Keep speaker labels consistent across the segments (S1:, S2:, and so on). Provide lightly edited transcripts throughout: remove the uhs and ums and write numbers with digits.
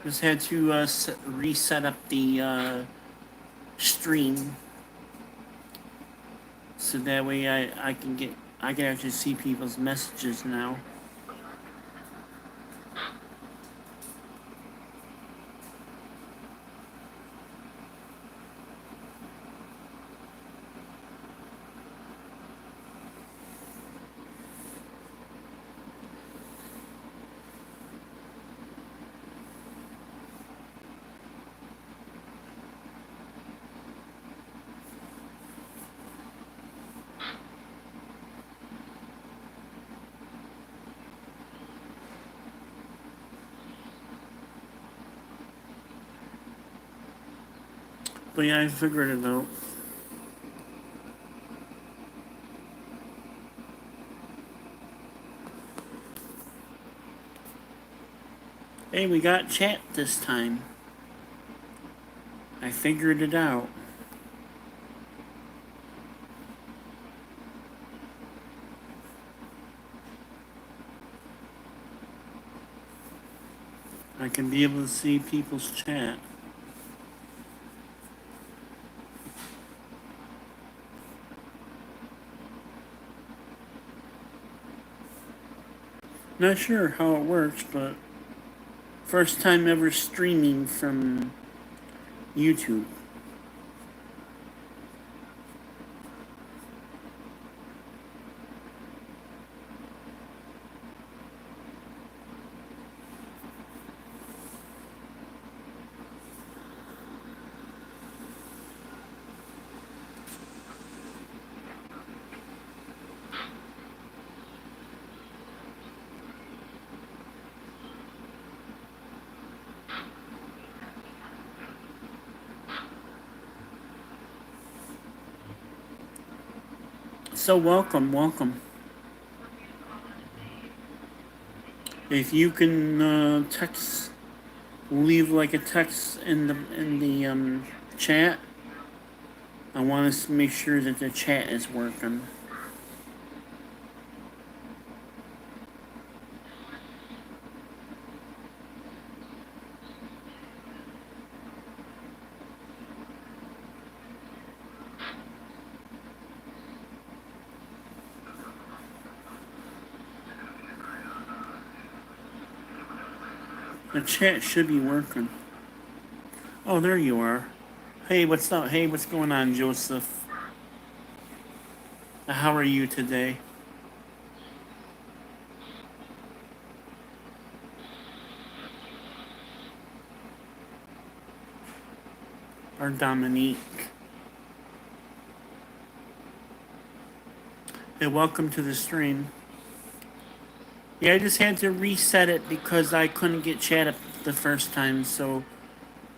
S1: Just had to reset up the stream so that way I can actually see people's messages now. But yeah, I figured it out. Hey, we got chat this time. I figured it out. I can be able to see people's chat. Not sure how it works, but first time ever streaming from YouTube. So welcome, welcome. If you can leave like a text in the chat. I want to make sure that the chat is working. The chat should be working. Oh, there you are. Hey, what's up? Hey, what's going on, Joseph? How are you today? Or Dominique? Hey, welcome to the stream. Yeah, I just had to reset it because I couldn't get chat up the first time. So,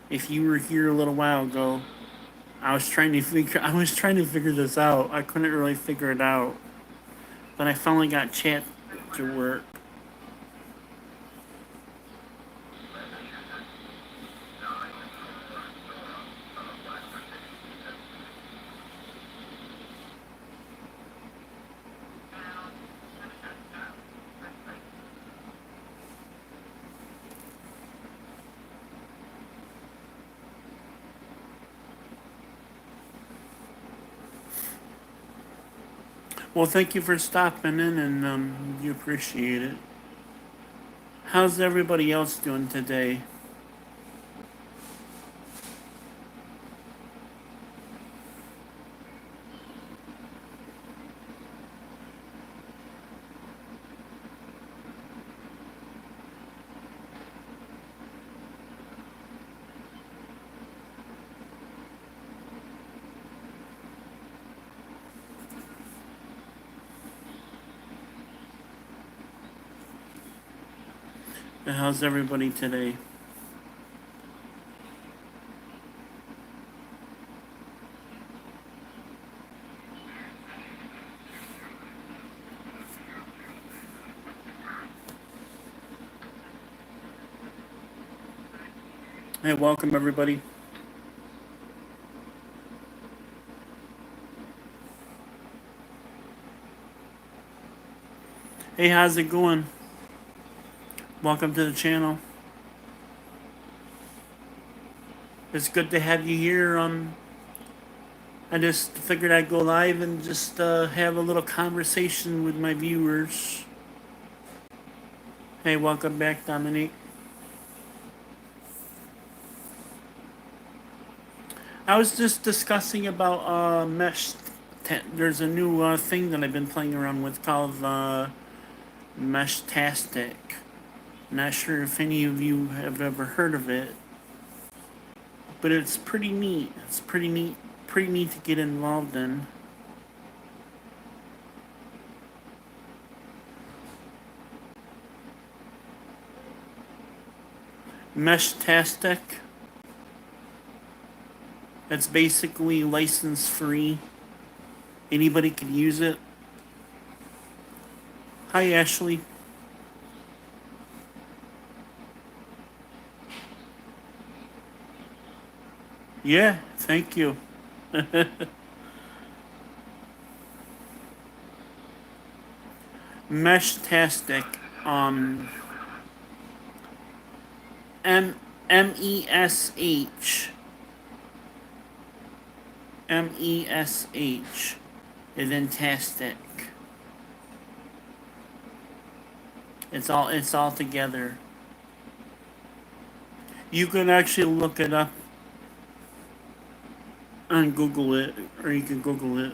S1: if you were here a little while ago, I was trying to figure this out. I couldn't really figure it out, but I finally got chat to work. Well, thank you for stopping in, and you appreciate it. How's everybody else doing today? How's everybody today? Hey, welcome everybody. Hey, how's it going? Welcome to the channel. It's good to have you here. I just figured I'd go live and just have a little conversation with my viewers. Hey, welcome back, Dominique. I was just discussing about mesh. There's a new thing that I've been playing around with called Meshtastic. Not sure if any of you have ever heard of it, but it's pretty neat. It's pretty neat to get involved in. Meshtastic. It's basically license free. Anybody can use it. Hi, Ashley. Yeah, thank you. Meshtastic. Um, M E S H MESH, and then tastic. It's all together. You can actually look it up and Google it, or you can Google it.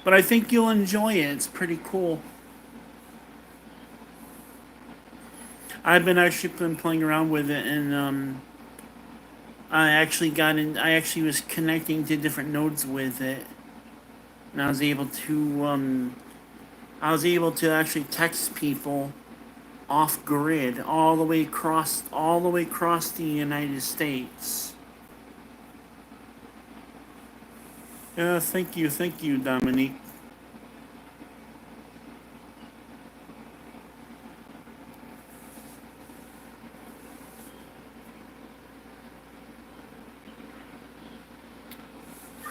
S1: But I think you'll enjoy it. It's pretty cool. I've been actually been playing around with it, and I actually got in. I actually was connecting to different nodes with it, and I was able to actually text people off grid all the way across the United States. Yeah, thank you, Dominique.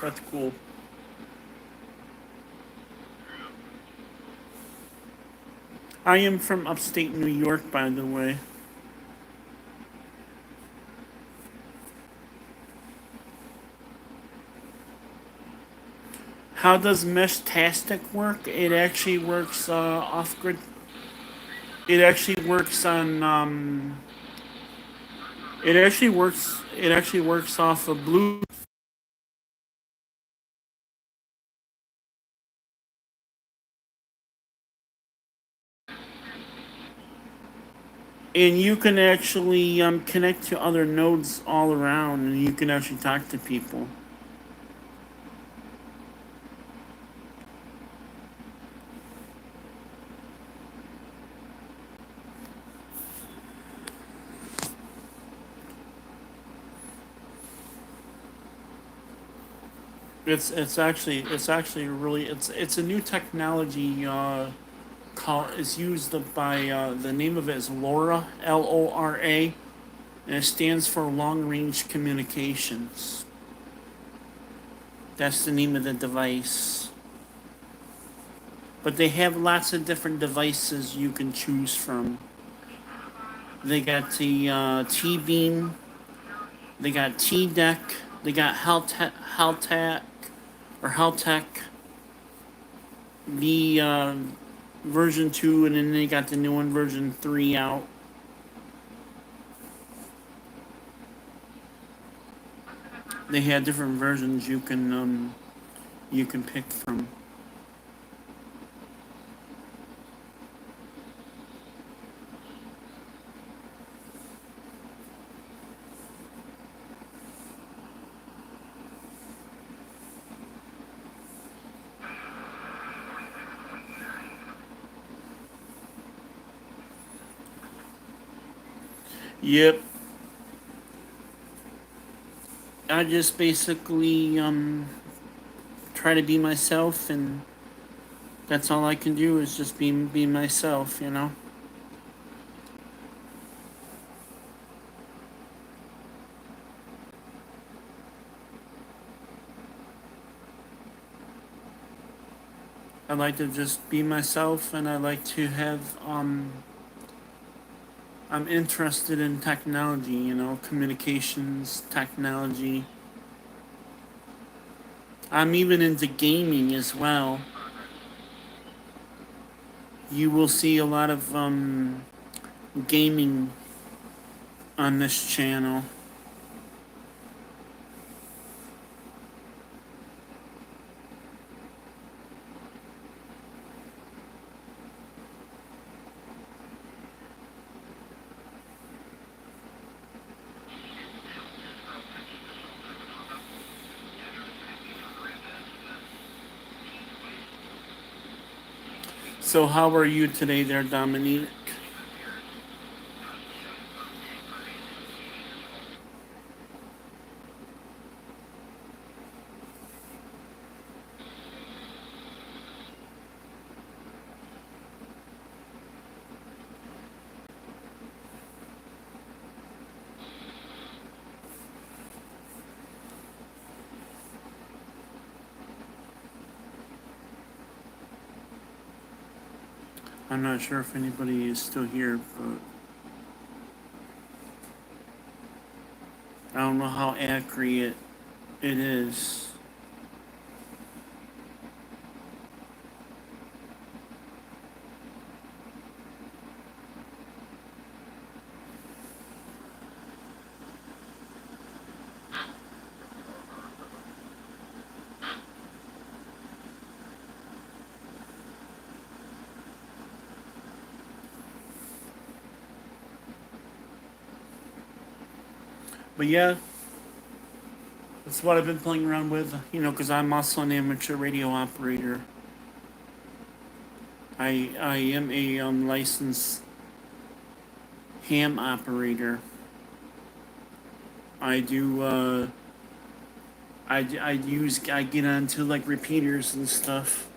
S1: That's cool. I am from upstate New York, by the way. How does Meshtastic work? It actually works off grid. It actually works on. It actually works. It actually works off of Blue, and you can actually connect to other nodes all around, and you can actually talk to people. It's a new technology. Is used by the name of it is LoRa, LoRA, and it stands for Long Range Communications. That's the name of the device. But they have lots of different devices you can choose from. They got the T Beam, they got T Deck, they got Haltech or Haltech, the version 2, and then they got the new one, version 3 out. They had different versions you can pick from. Yep. I just basically try to be myself, and that's all I can do is just be myself, you know. I like to just be myself, and I like to have I'm interested in technology, communications, technology. I'm even into gaming as well. You will see a lot of gaming on this channel. So how are you today there, Dominique? I'm not sure if anybody is still here, but I don't know how accurate it is. But yeah, that's what I've been playing around with, because I'm also an amateur radio operator. I am a licensed ham operator. I do I get onto like repeaters and stuff.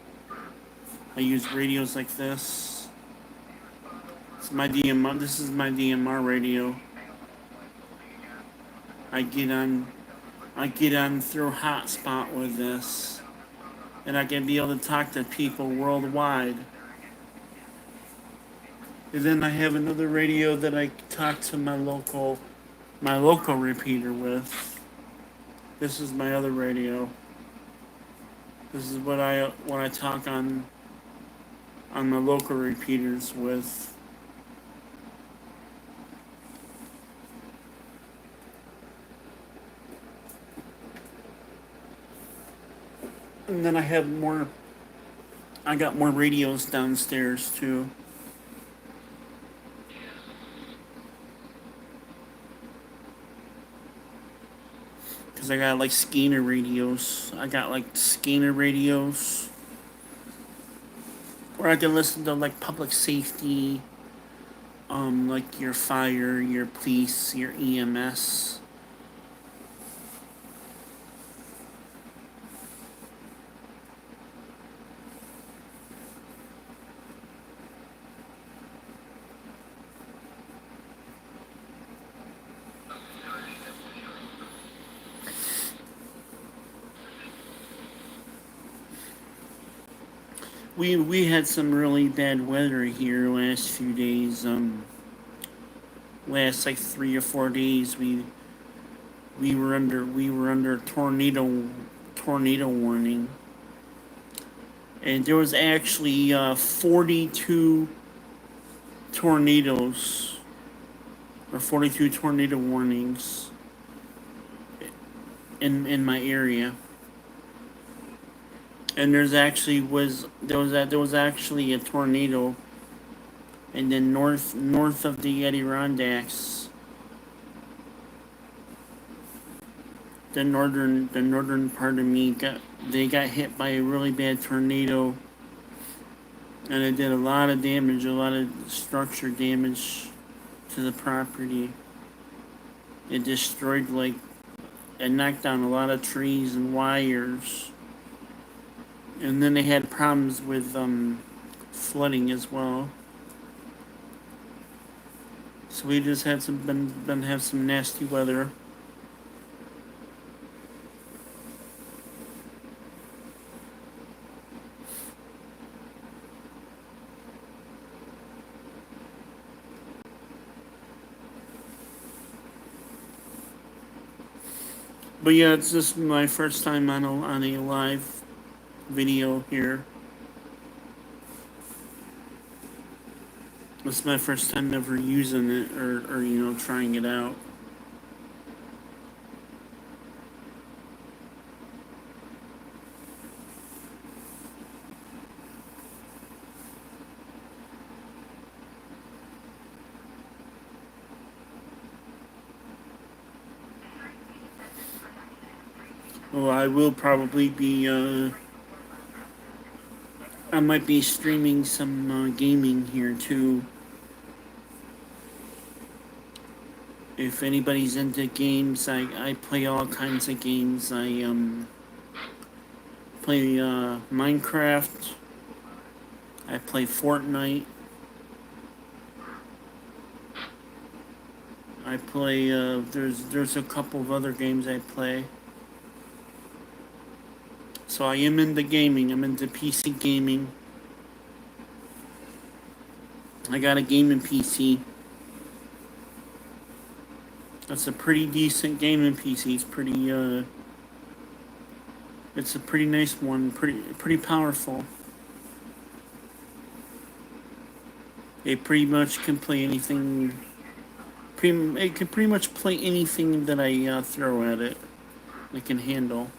S1: I use radios like this. It's my DMR. This is my DMR radio. I get on I get on through hotspot with this, and I can be able to talk to people worldwide. And then I have another radio that I talk to my local repeater with. This is my other radio. This is what I talk on my local repeaters with. And then I got more radios downstairs too. Because I got like Skeeter radios. I got like Skeeter radios where I can listen to like public safety, like your fire, your police, your EMS. We had some really bad weather here last few days. Last like 3 or 4 days, we were under tornado warning, and there was actually 42 tornadoes or 42 tornado warnings in my area. And there was actually a tornado, and then north of the Adirondacks, the northern part of me got hit by a really bad tornado, and it did a lot of damage, a lot of structure damage to the property. It destroyed it knocked down a lot of trees and wires, and then they had problems with flooding as well. So we just had been have some nasty weather. But yeah, it's just my first time on a live video here. It's my first time ever using it or trying it out. Well, I will probably be I might be streaming some gaming here too. If anybody's into games, I play all kinds of games. I play Minecraft. I play Fortnite. I play there's a couple of other games I play. So I am into gaming. I'm into PC gaming. I got a gaming PC. That's a pretty decent gaming PC. It's a pretty nice one. Pretty powerful. It pretty much can play anything. It can pretty much play anything that I throw at it. It can handle.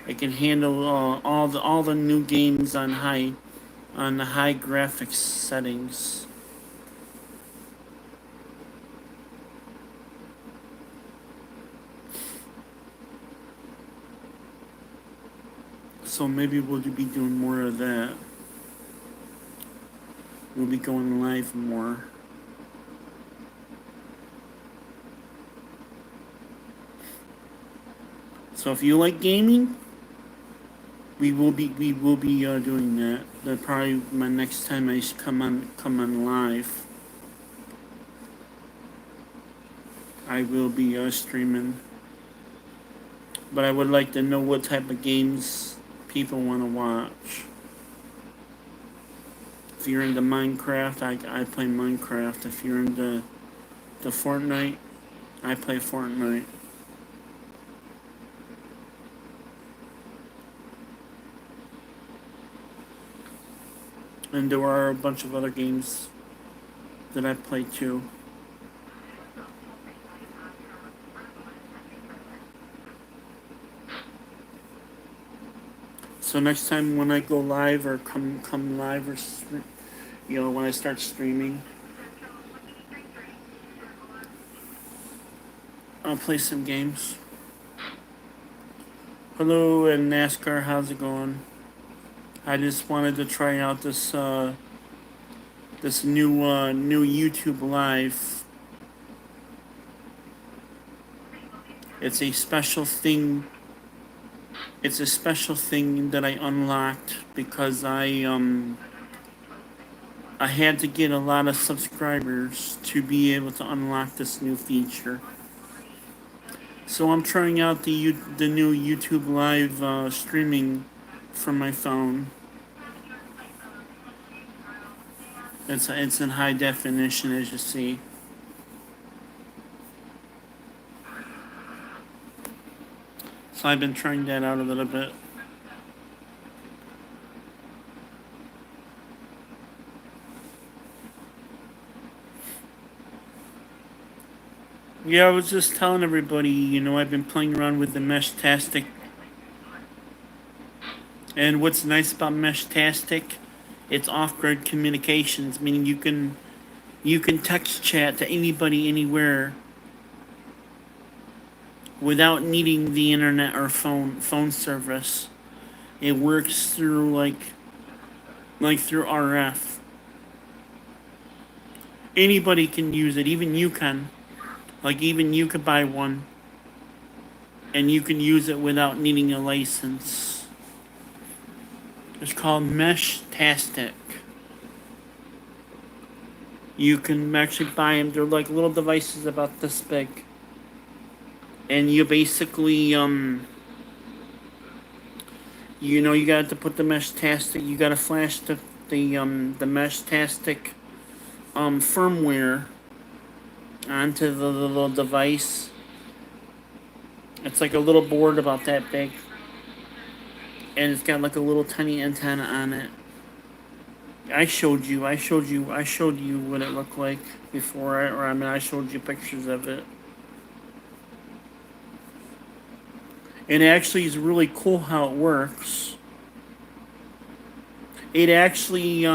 S1: It can handle all the new games on the high graphics settings. So maybe we'll be doing more of that. We'll be going live more. So if you like gaming, we will be doing that. That probably my next time I come on live. I will be streaming. But I would like to know what type of games people want to watch. If you're into Minecraft, I play Minecraft. If you're into the Fortnite, I play Fortnite. And there are a bunch of other games that I play too. So next time when I go live or come live or when I start streaming, I'll play some games. Hello and NASCAR, how's it going? I just wanted to try out this new YouTube live. It's a special thing. It's a special thing that I unlocked because I had to get a lot of subscribers to be able to unlock this new feature. So I'm trying out the new YouTube live streaming from my phone. It's in high definition, as you see. So I've been trying that out a little bit. Yeah, I was just telling everybody, I've been playing around with the Meshtastic. And what's nice about Meshtastic, it's off-grid communications, meaning you can text chat to anybody anywhere without needing the internet or phone service. It works through like through RF. Anybody can use it, even you can. Like even you could buy one and you can use it without needing a license. It's called Meshtastic. You can actually buy them. They're like little devices about this big. And you basically, you got to put the Meshtastic, you got to flash the Meshtastic firmware onto the little device. It's like a little board about that big, and it's got like a little tiny antenna on it. I showed you what it looked like before, I showed you pictures of it. And it actually is really cool how it works. It actually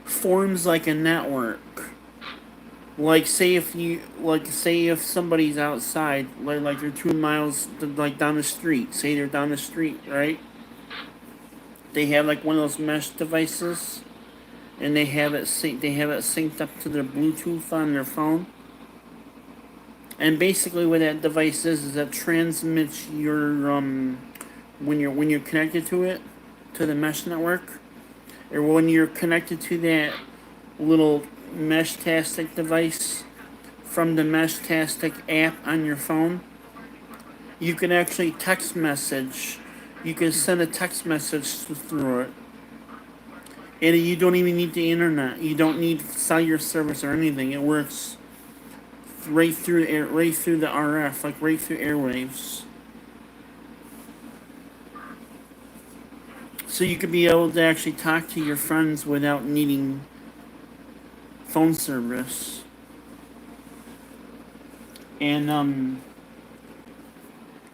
S1: forms like a network. Say if somebody's outside, like they're 2 miles like down the street. Say they're down the street, right? They have like one of those mesh devices, and they have it synced up to their Bluetooth on their phone. And basically, what that device is it transmits your when you're connected to it, to the mesh network, or when you're connected to that little Meshtastic device from the Meshtastic app on your phone, you can actually text message. You can send a text message through it, and you don't even need the internet. You don't need cellular service or anything. It works right through the RF, like right through airwaves. So you could be able to actually talk to your friends without needing phone service. And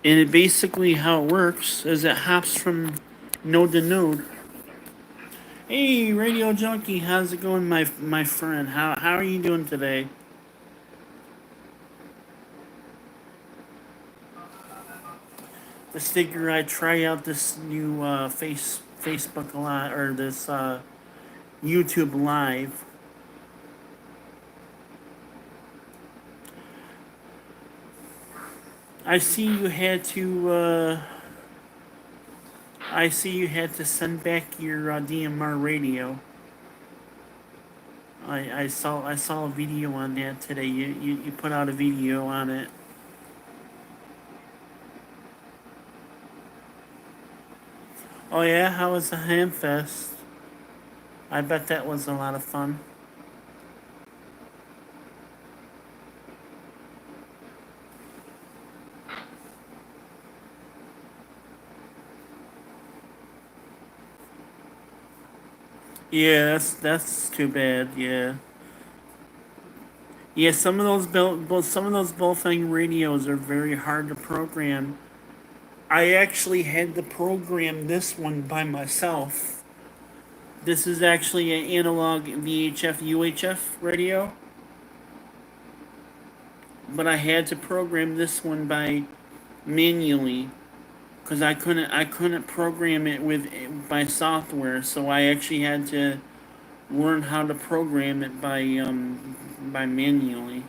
S1: and it basically how it works is it hops from node to node. Hey, Radio Junkie, how's it going, my friend? How are you doing today? Just figure I'd try out this new Facebook Live or this YouTube Live. I see you had to. I see you had to send back your DMR radio. I saw a video on that today. You put out a video on it. Oh yeah, how was the Hamfest? I bet that was a lot of fun. Yeah, that's too bad. Yeah, yeah. Some of those Bullfang radios are very hard to program. I actually had to program this one by myself. This is actually an analog VHF UHF radio, but I had to program this one by manually because I couldn't program it with by software, so I actually had to learn how to program it by manually.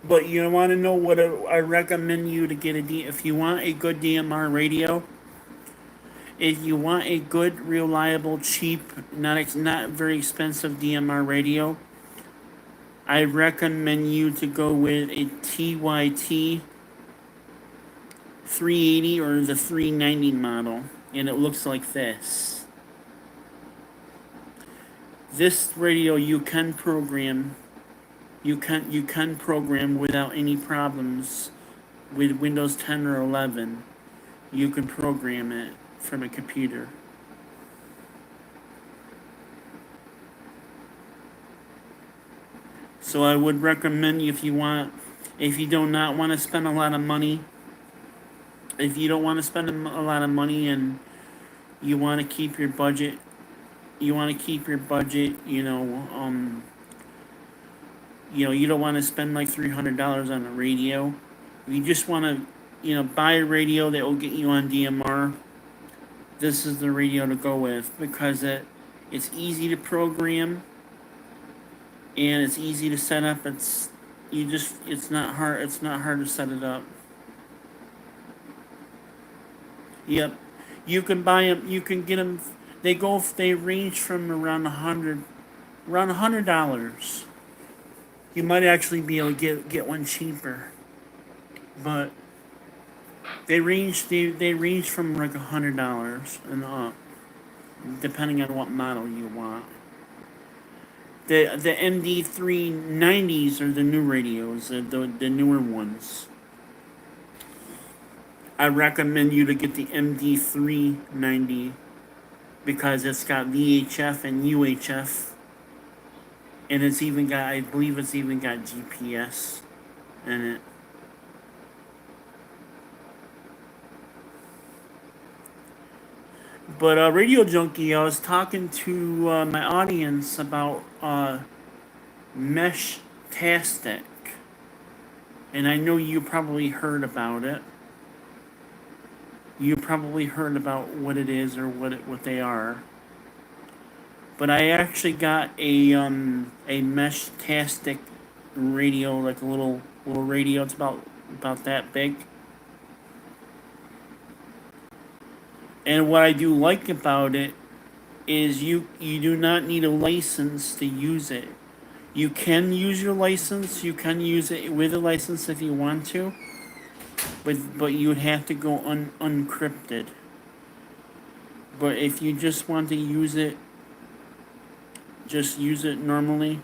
S1: But you want to know what I recommend you to get if you want a good DMR radio. If you want a good, reliable, cheap, not very expensive DMR radio, I recommend you to go with a TYT 380 or the 390 model, and it looks like this. This radio you can program. You can program without any problems with Windows 10 or 11. You can program it from a computer. So I would recommend if you do not want to spend a lot of money, if you don't want to spend a lot of money and you want to keep your budget, you don't want to spend like $300 on a radio. You just want to, buy a radio that will get you on DMR. This is the radio to go with because it's easy to program and it's easy to set up. It's not hard. It's not hard to set it up. Yep, you can buy them. You can get them. They range from around $100. You might actually be able to get one cheaper, but they range from like $100 and up. depending on what model you want. The MD390s are the new radios, the newer ones. I recommend you to get the MD390 because it's got VHF and UHF, and it's even got, I believe it's even got GPS in it. But Radio Junkie, I was talking to my audience about Meshtastic, and I know you probably heard about it. You probably heard about what it is or what they are. But I actually got a Meshtastic radio, like a little radio. It's about that big. And what I do like about it is you do not need a license to use it. You can use your license. You can use it with a license if you want to, but you would have to go unencrypted. But if you just want to use it, just use it normally,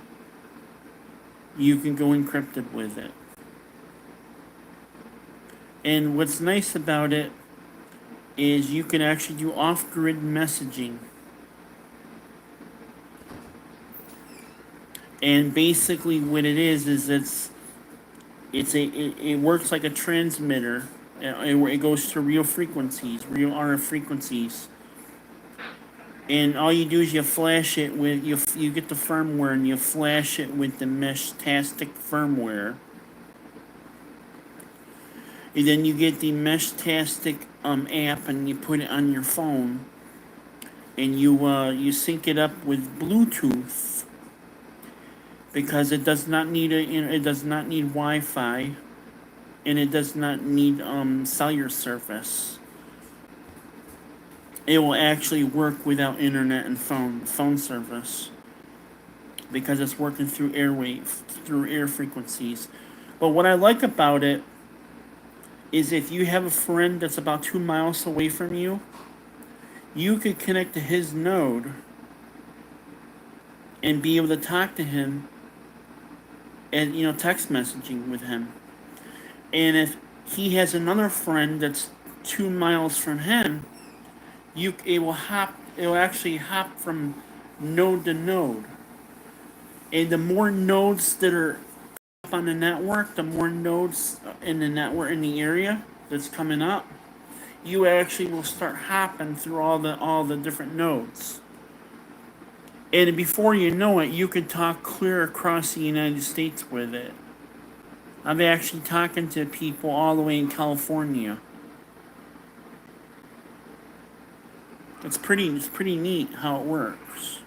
S1: you can go encrypted with it. And what's nice about it is you can actually do off-grid messaging. And basically what it is it works like a transmitter. It goes to real frequencies, real RF frequencies. And all you do is you flash it with you get the firmware and you flash it with the Meshtastic firmware. And then you get the Meshtastic app and you put it on your phone, and you sync it up with Bluetooth because it does not need Wi-Fi, and it does not need cellular service. It will actually work without internet and phone service because it's working through through air frequencies. But what I like about it is if you have a friend that's about 2 miles away from you, you could connect to his node and be able to talk to him and text messaging with him. And if he has another friend that's 2 miles from him, it will actually hop from node to node. And the more nodes that are up on the network, the more nodes in the network in the area that's coming up, you actually will start hopping through all the different nodes. And before you know it, you could talk clear across the United States with it. I'm actually talking to people all the way in California. It's pretty neat how it works.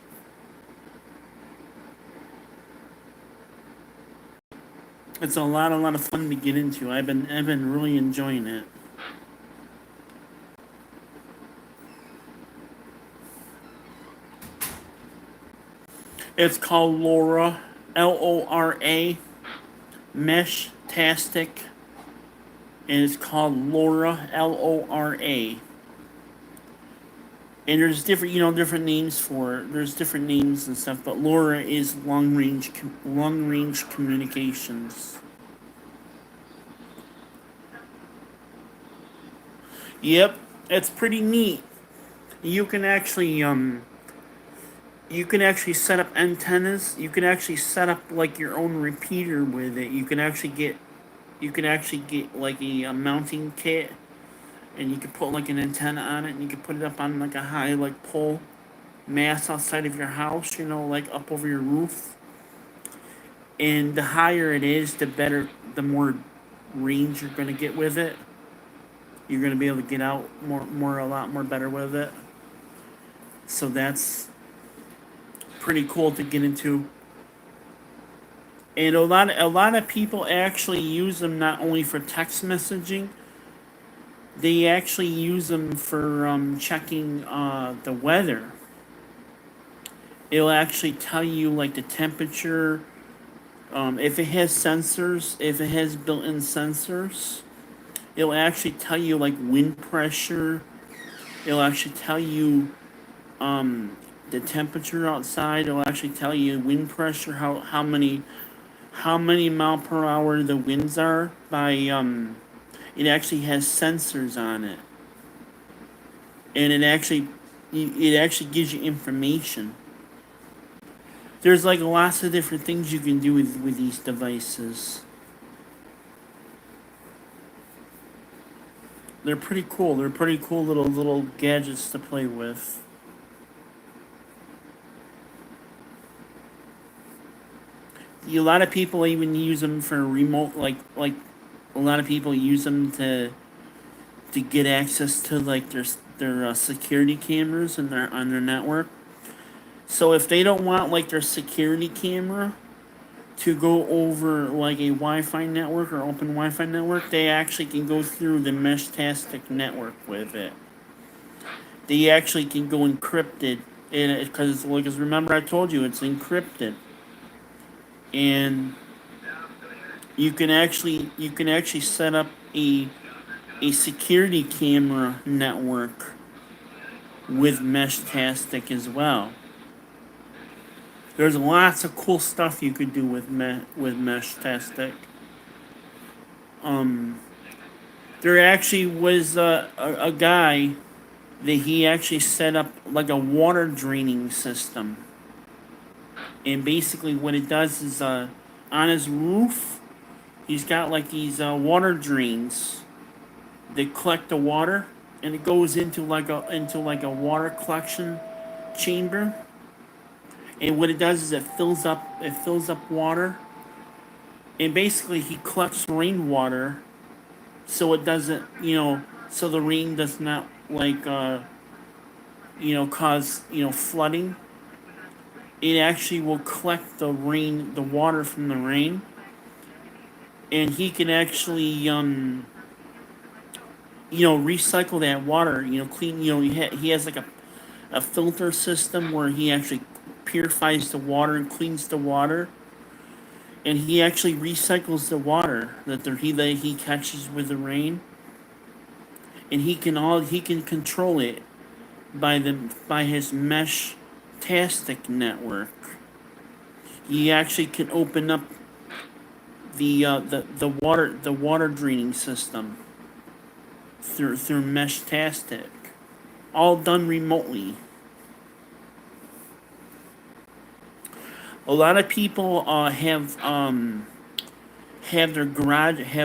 S1: It's a lot of fun to get into. I've been really enjoying it. It's called LoRa, LoRa, Meshtastic, and it's called LoRa, LoRa. And there's different names for it. There's different names and stuff, but LoRa is long range communications. Yep, it's pretty neat. You can actually set up antennas. You can actually set up like your own repeater with it. You can actually get like a mounting kit, and you can put like an antenna on it, and you can put it up on like a high like pole mast outside of your house, like up over your roof. And the higher it is, the more range you're gonna get with it. You're gonna be able to get out a lot more better with it. So that's pretty cool to get into. And a lot of people actually use them not only for text messaging. They actually use them for checking the weather. It'll actually tell you like the temperature. If it has sensors, if it has built-in sensors, it'll actually tell you like wind pressure. It'll actually tell you the temperature outside. It'll actually tell you wind pressure, how many mile per hour the winds are by it actually has sensors on it, and it actually gives you information. There's like lots of different things you can do with these devices. They're pretty cool. They're pretty cool little gadgets to play with. A lot of people even use them for remote, like a lot of people use them to get access to like their security cameras and their on their network. So if they don't want like their security camera to go over like a Wi-Fi network or open Wi-Fi network, they actually can go through the Meshtastic network with it. They actually can go encrypted, and because remember I told you it's encrypted, and you can actually set up a security camera network with Meshtastic as well. There's lots of cool stuff you could do with Meshtastic. Um, there actually was a guy that he actually set up like a water draining system, and basically what it does is on his roof he's got like these water drains that collect the water, and it goes into like a water collection chamber. And what it does is it fills up water, and basically he collects rainwater, so it doesn't so the rain does not cause flooding. It actually will collect the water from the rain, and he can actually recycle that water. Clean. He has like a filter system where he actually purifies the water and cleans the water, and he actually recycles the water that he catches with the rain, and he can control it by his mesh tastic network. He actually can open up the water draining system through Meshtastic, all done remotely. A lot of people have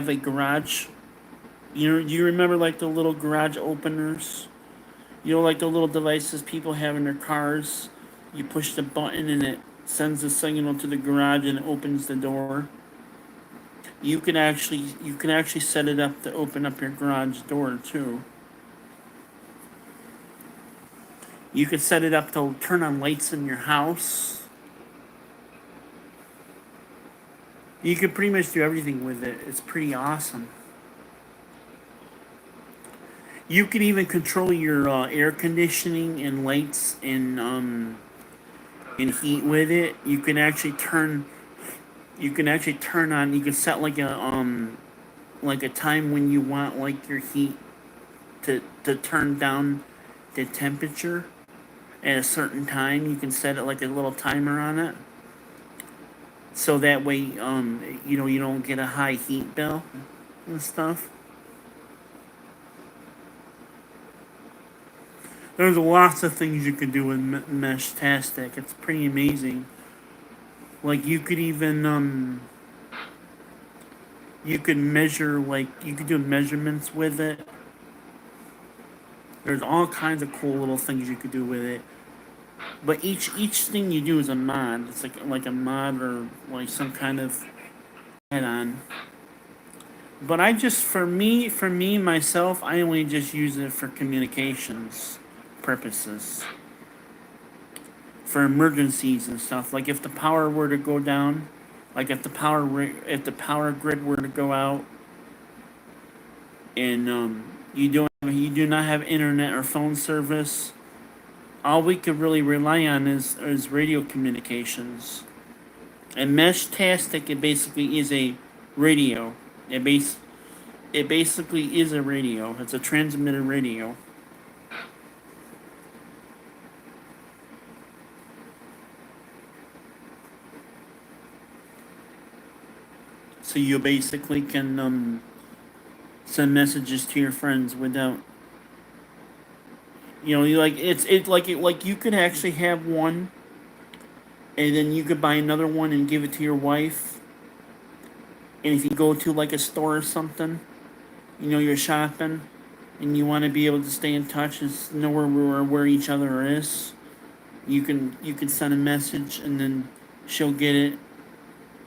S1: a garage. You remember like the little garage openers? Like the little devices people have in their cars. You push the button and it sends a signal to the garage and it opens the door. You can actually set it up to open up your garage door too. You could set it up to turn on lights in your house. You can pretty much do everything with it. It's pretty awesome. You can even control your air conditioning and lights and heat with it. You can actually turn on. You can set like a time when you want like your heat to turn down the temperature at a certain time. You can set it like a little timer on it, so that way you don't get a high heat bill and stuff. There's lots of things you can do with Meshtastic. It's pretty amazing. Like you could do measurements with it. There's all kinds of cool little things you could do with it. But each thing you do is a mod. It's like a mod or like some kind of add-on. But for me myself, I only just use it for communications purposes, for emergencies and stuff. Like if the power were to go down, like if the power grid were to go out, and you do not have internet or phone service, all we could really rely on is radio communications. And Meshtastic, it basically is a radio. It basically is a radio. It's a transmitter radio. So you basically can send messages to your friends without, like like you could actually have one, and then you could buy another one and give it to your wife. And if you go to like a store or something, you're shopping, and you want to be able to stay in touch and know where each other is, you can send a message, and then she'll get it.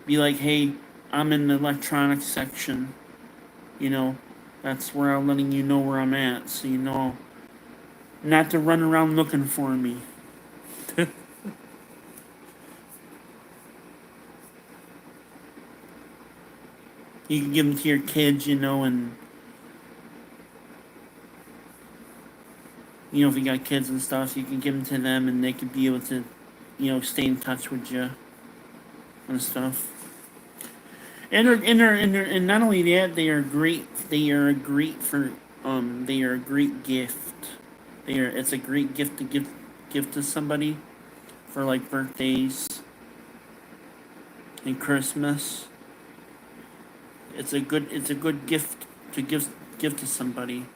S1: Be like, hey, I'm in the electronics section. You know, that's where I'm letting you know where I'm at, so you know not to run around looking for me. You can give them to your kids, and if you got kids and stuff, you can give them to them, and they could be able to, stay in touch with you and stuff. And not only that, they are great. They are a great for They are a great gift. It's a great gift to give to somebody for like birthdays and Christmas. It's a good gift to give to somebody.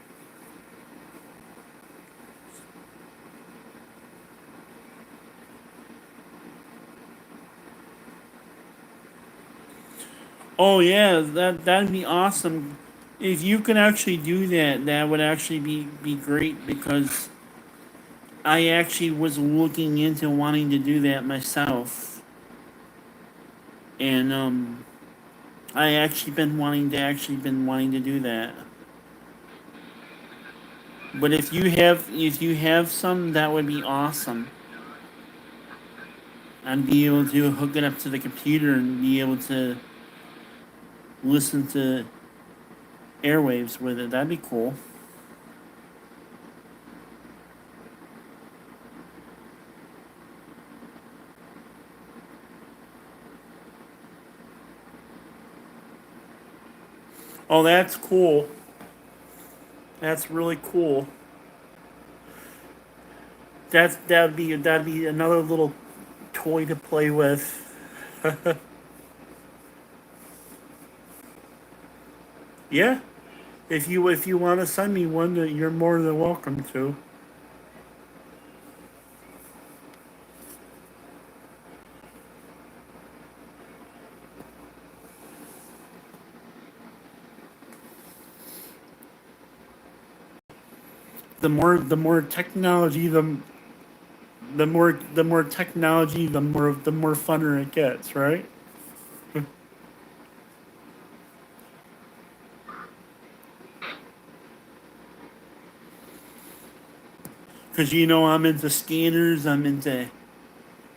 S1: Oh yeah, that'd be awesome. If you could actually do that, that would actually be great, because I actually was looking into wanting to do that myself. And I actually been wanting to do that. But if you have some, that would be awesome. I'd be able to hook it up to the computer and be able to listen to airwaves with it. That'd be cool. Oh, that's cool. That's really cool. That'd be another little toy to play with. Yeah. If you want to send me one, you're more than welcome to. The more technology, the more technology, the more funner it gets, right? Because I'm into scanners, I'm into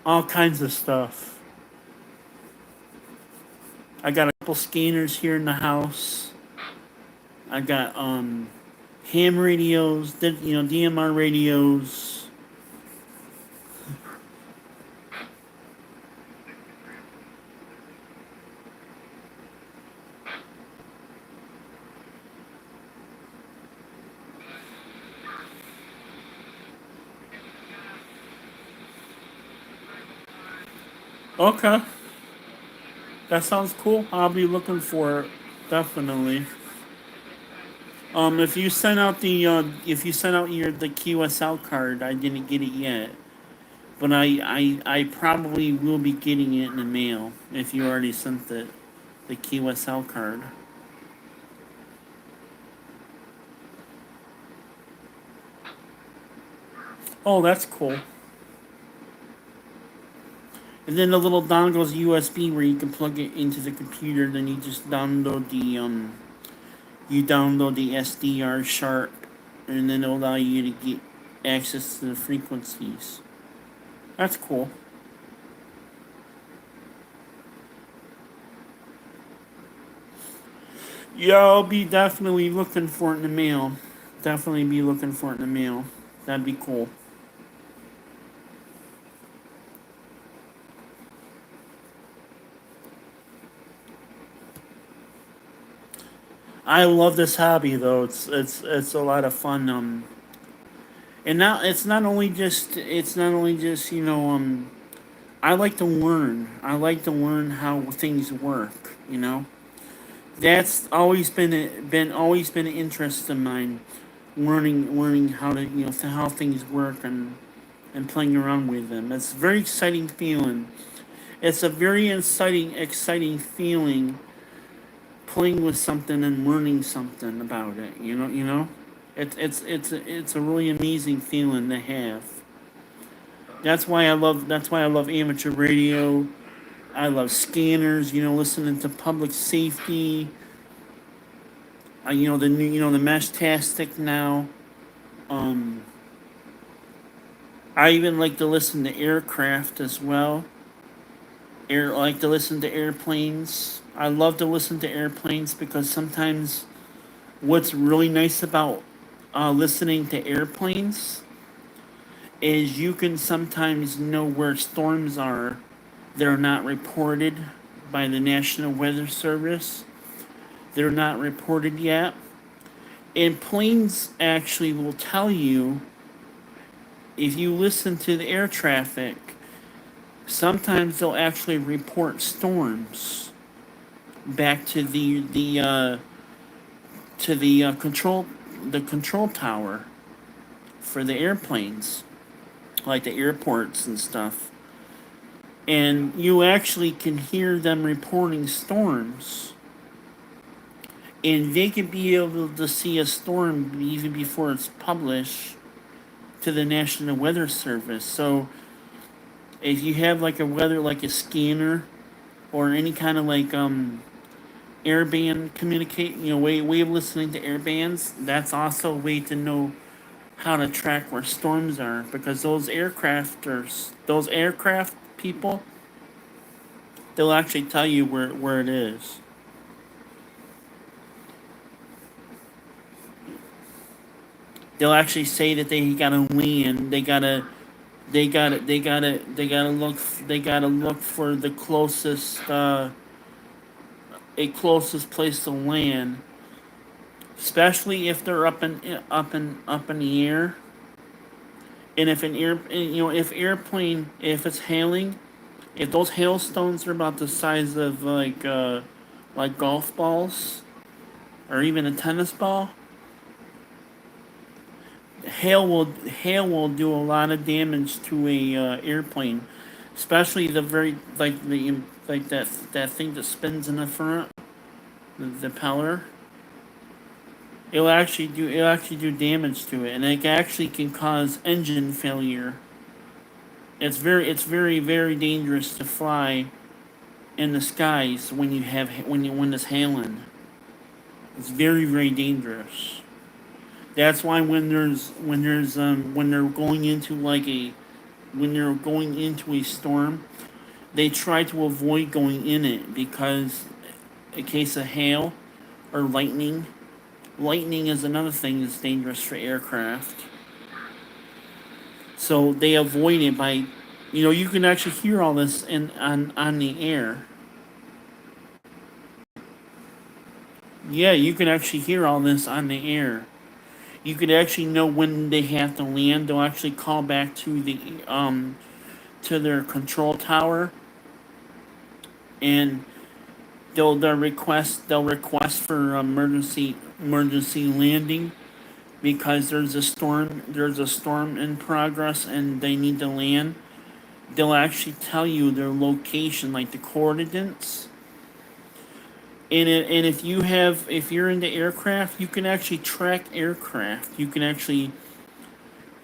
S1: all kinds of stuff. I got a couple scanners here in the house. I got ham radios, DMR radios. Okay, that sounds cool. I'll be looking for it, definitely. If you sent out the QSL card, I didn't get it yet, but I probably will be getting it in the mail if you already sent the QSL card. Oh, that's cool. And then the little dongle's USB where you can plug it into the computer. Then you download the SDR sharp, and then it'll allow you to get access to the frequencies. That's cool. Yeah, I'll be definitely looking for it in the mail. Definitely be looking for it in the mail. That'd be cool. I love this hobby though. It's a lot of fun. And now it's not only just I like to learn. I like to learn how things work. That's always been an interest of mine. Learning how to how things work and playing around with them. It's a very exciting feeling. It's a very exciting feeling playing with something and learning something about it. It's a really amazing feeling to have. That's why I love amateur radio. I love scanners. Listening to public safety. The new the Meshtastic now. Um, I even like to listen to aircraft as well. I like to listen to airplanes. I love to listen to airplanes because sometimes what's really nice about listening to airplanes is you can sometimes know where storms are that are not reported by the National Weather Service. They're not reported yet. And planes actually will tell you if you listen to the air traffic, sometimes they'll actually report storms back to the control tower for the airplanes, like the airports and stuff. And you actually can hear them reporting storms, and they could be able to see a storm even before it's published to the National Weather Service. So if you have like a weather like a scanner or any kind of like airband communicate way of listening to airbands, that's also a way to know how to track where storms are, because those aircraft people, they'll actually tell you where it is. They'll actually say that they gotta land, they gotta look for the closest a closest place to land, especially if they're up in the air. And if an air, if airplane, if it's hailing, if those hailstones are about the size of like golf balls or even a tennis ball, hail will do a lot of damage to a airplane, especially the very like that thing that spins in the front, the propeller. It'll actually do damage to it, and it actually can cause engine failure. Very dangerous to fly in the skies when it's hailing. It's very dangerous. That's why when they're going into when they're going into a storm, they try to avoid going in it, because in case of hail or lightning, lightning is another thing that's dangerous for aircraft. So they avoid it by, you can actually hear all this on the air. Yeah, you can actually hear all this on the air. You could actually know when they have to land. They'll actually call back to their control tower, and they'll request for emergency landing, because there's a storm in progress and they need to land. They'll actually tell you their location, like the coordinates. And if you're into aircraft, you can actually track aircraft.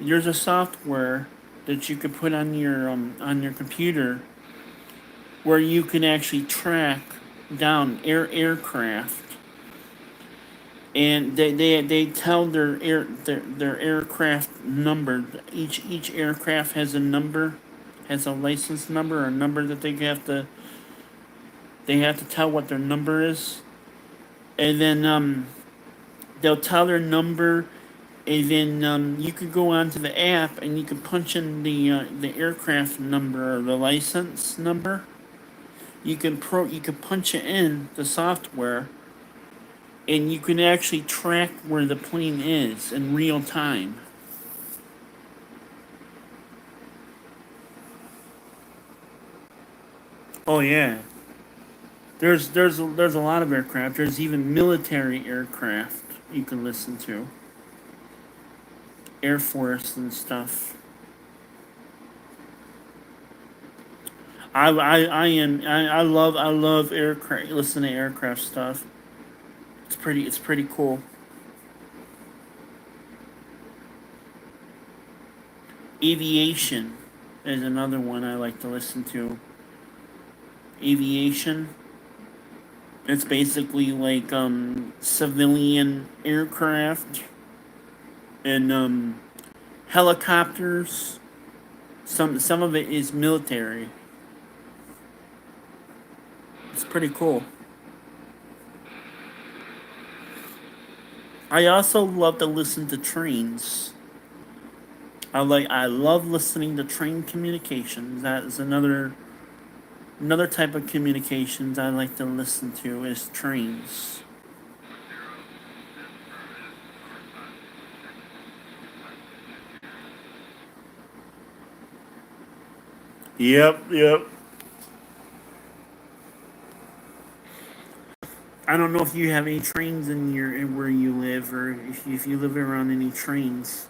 S1: There's a software that you could put on your computer, where you can actually track down aircraft, and they tell their aircraft number. Each aircraft has a number, has a license number, or a number that they have to tell what their number is. And then they'll tell their number, and then you could go onto the app and you can punch in the aircraft number or the license number. You can punch it in the software, and you can actually track where the plane is in real time. Oh yeah, There's a lot of aircraft. There's even military aircraft you can listen to, Air Force and stuff. I love aircraft. Listen to aircraft stuff. It's pretty cool. Aviation is another one I like to listen to. Aviation. It's basically like civilian aircraft and helicopters. Some of it is military. It's pretty cool. I also love to listen to trains. I love listening to train communications. That is another type of communications I like to listen to is trains. Yep, yep. I don't know if you have any trains in your in where you live, or if you live around any trains,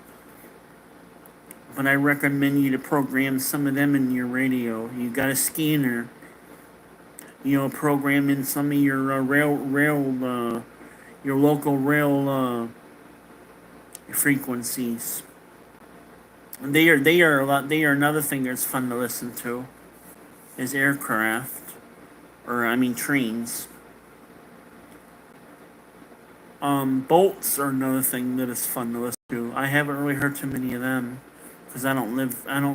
S1: but I recommend you to program some of them in your radio. You got a scanner, program in some of your your local rail frequencies. And they are a lot. They are another thing that's fun to listen to is aircraft, or I mean trains. Boats are another thing that is fun to listen to. I haven't really heard too many of them because I don't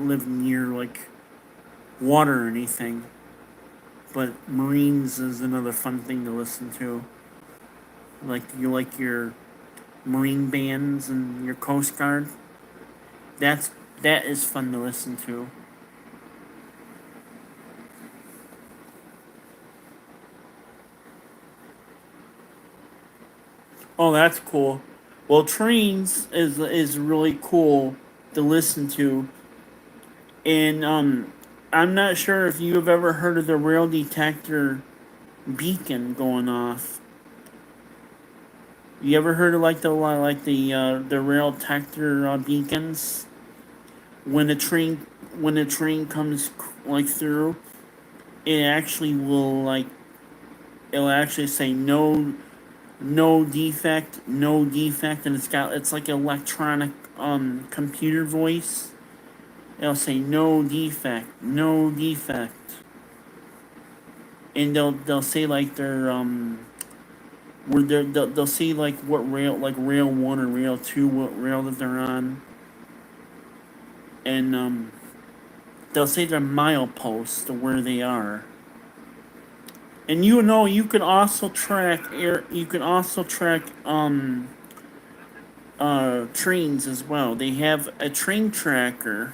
S1: live near like water or anything. But Marines is another fun thing to listen to. Like you like your Marine bands and your Coast Guard. That's that is fun to listen to. Oh, that's cool. Well, trains is really cool to listen to, and I'm not sure if you have ever heard of the rail detector beacon going off. You ever heard of the rail detector beacons when the train comes like through, it actually will like it'll actually say no defect, and it's like electronic computer voice. It'll say no defect, and they'll say like their where they'll say like what rail, like rail one or rail two, what rail that they're on, and they'll say their mileposts to where they are. And you can also track air. You can also track trains as well. They have a train tracker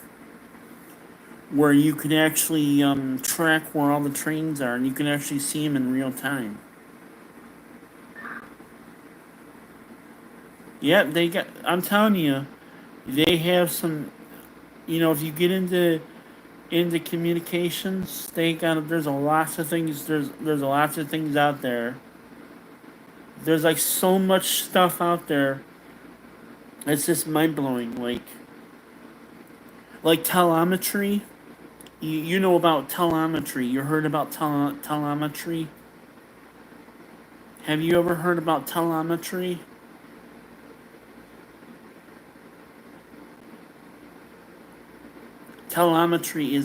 S1: where you can actually track where all the trains are, and you can actually see them in real time. Yep, they got. I'm telling you, they have some. If you get into communications, they got. There's a lots of things. There's a lots of things out there. There's like so much stuff out there. It's just mind blowing. Like telemetry. You know about telemetry. You heard about telemetry? Have you ever heard about telemetry? Telemetry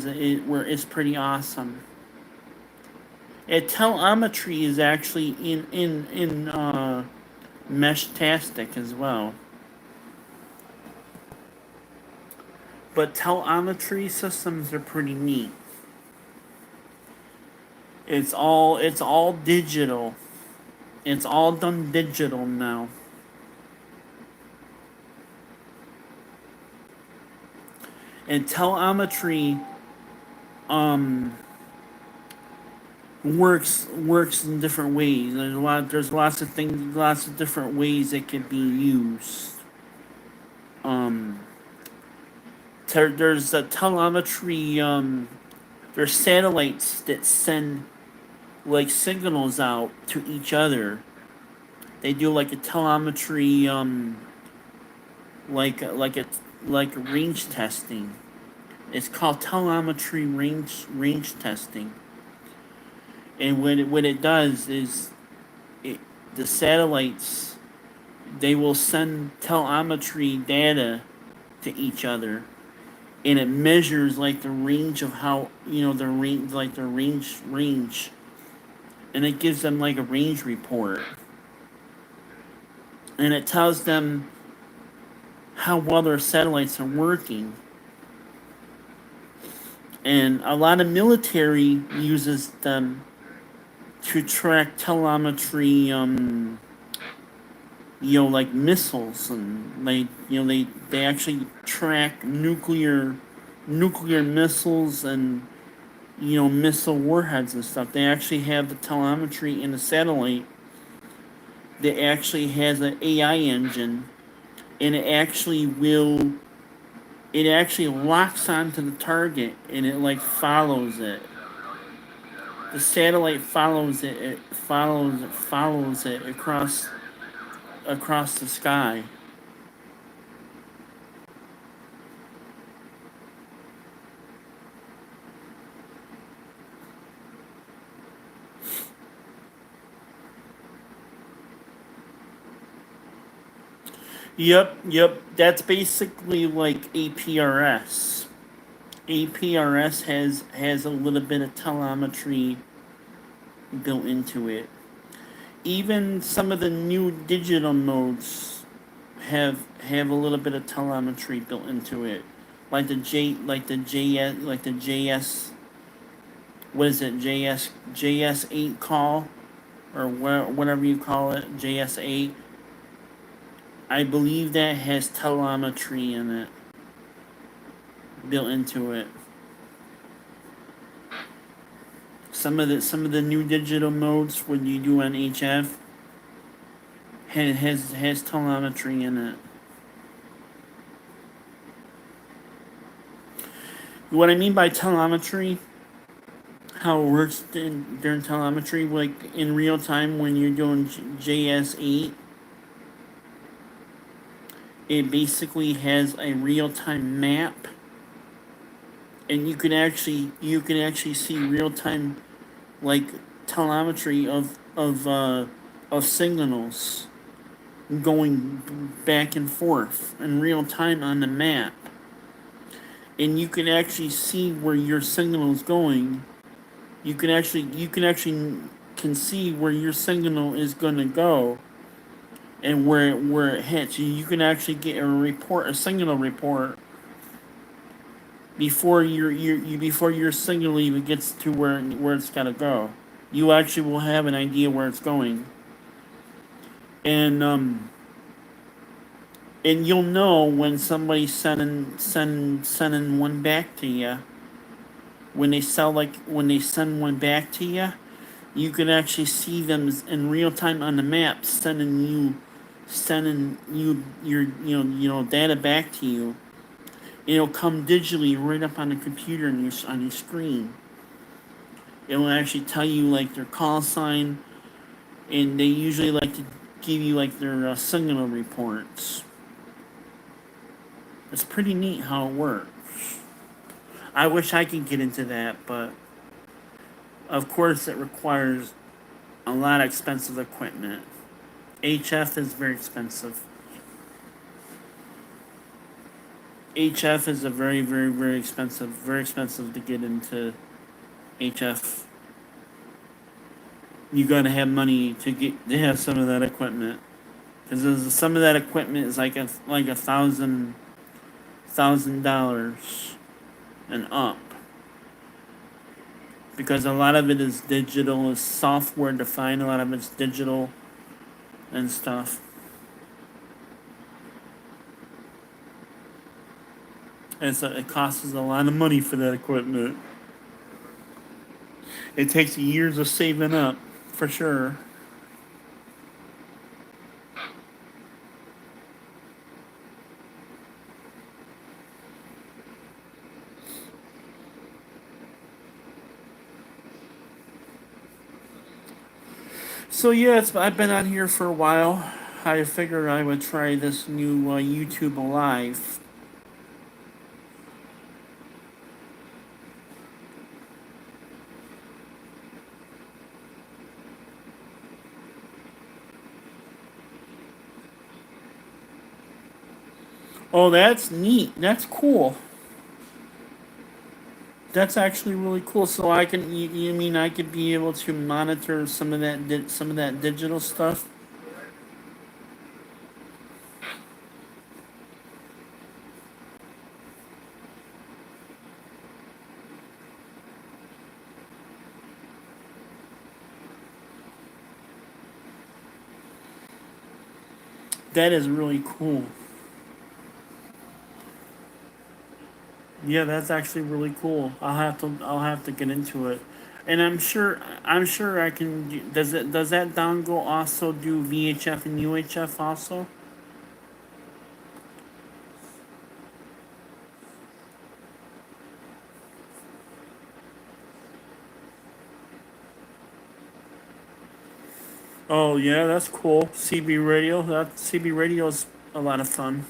S1: where it's pretty awesome. Telemetry is actually in Meshtastic as well. But telemetry systems are pretty neat. It's all digital. It's all done digital now. And telemetry um works in different ways. There's lots of things, lots of different ways it can be used. Um there's a telemetry there's satellites that send like signals out to each other. They do like a telemetry, like like a like range testing. It's called telemetry range testing. And what it does is it, the satellites, they will send telemetry data to each other, and it measures like the range of how, the range, like the range, and it gives them like a range report, and it tells them how well their satellites are working. And a lot of military uses them to track telemetry, like missiles, and they actually track nuclear missiles, and missile warheads and stuff. They actually have the telemetry in the satellite that actually has an AI engine, and it actually locks onto the target, and it like follows it. The satellite follows it across the sky. Yep. That's basically like APRS. APRS has a little bit of telemetry built into it. Even some of the new digital modes have a little bit of telemetry built into it, like the JS, what is it, JS 8 call, or whatever you call it, JS 8. I believe that has telemetry in it, built into it. Some of the new digital modes, when you do on HF, has telemetry in it. What I mean by telemetry, how it works during telemetry, like in real time when you're doing JS 8, it basically has a real time map, and you can actually see real time, like, telemetry of signals going back and forth in real time on the map, and you can actually see where your signal is going. You can see where your signal is going to go, and where it hits. You can actually get a signal report before your signal even gets to where it's got to go. You actually will have an idea where it's going, and you'll know when somebody's sending one back to you. When they send one back to you, you can actually see them in real time on the map, sending you your data back to you. It'll come digitally right up on the computer on your screen. It will actually tell you like their call sign, and they usually like to give you like their signal reports. It's pretty neat how it works. I wish I could get into that, but of course it requires a lot of expensive equipment. HF is very expensive. HF is a very expensive, very expensive to get into HF. You gotta have money to have some of that equipment, because some of that equipment is like a $1,000 and up, because a lot of it is digital, is software defined. A lot of it's digital and stuff. And so it costs a lot of money for that equipment. It takes years of saving up, for sure. So yeah, I've been on here for a while. I figured I would try this new YouTube Live. Oh, that's neat. That's cool. That's actually really cool. So I can, you mean I could be able to monitor some of that, some of that digital stuff? That is really cool. Yeah, that's actually really cool. I'll have to get into it. And I'm sure I can. Does that dongle also do VHF and UHF also? Oh yeah, that's cool. CB radio. That CB radio's a lot of fun.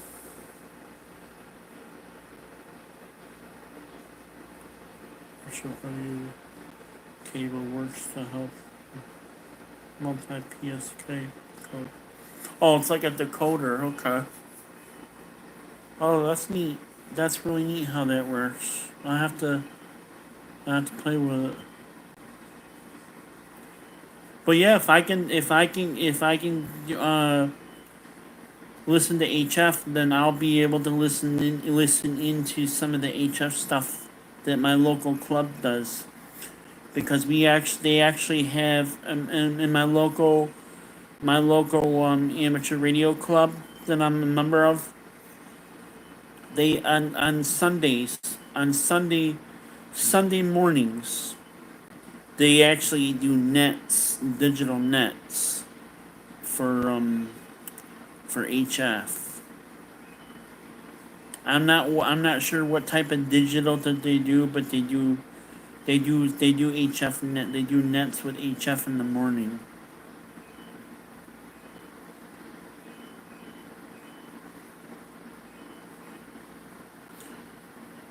S1: Virtual audio cable works to help multi PSK code. Oh, it's like a decoder. Okay. Oh, that's neat. That's really neat how that works. I have to play with it. But yeah, if I can listen to HF, then I'll be able to listen into some of the HF stuff that my local club does, because they actually have in my local amateur radio club that I'm a member of. They on Sundays on Sunday mornings they actually do nets, digital nets for HF. I'm not sure what type of digital that they do, but they do HF net, they do nets with HF in the morning.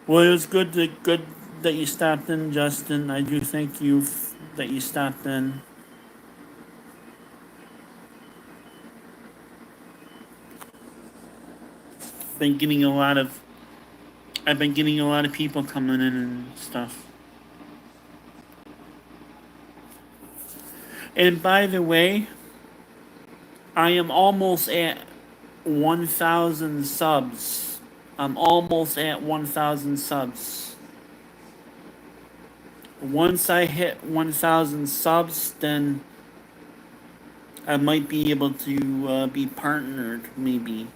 S1: Well, it was good that you stopped in, Justin. I do thank you that you stopped in. Been getting a lot of I've been getting a lot of people coming in and stuff. And by the way, I am almost at 1,000 subs. I'm almost at 1,000 subs. Once I hit 1,000 subs, then I might be able to be partnered, maybe.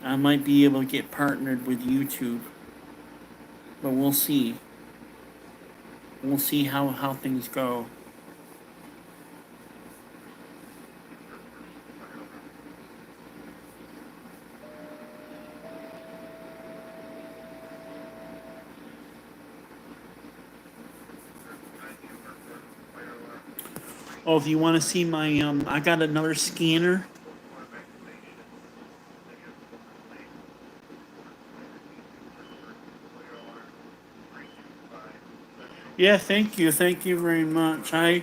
S1: I might be able to get partnered with YouTube. But we'll see. We'll see how things go. Oh, if you want to see my I got another scanner. Yeah, thank you very much. A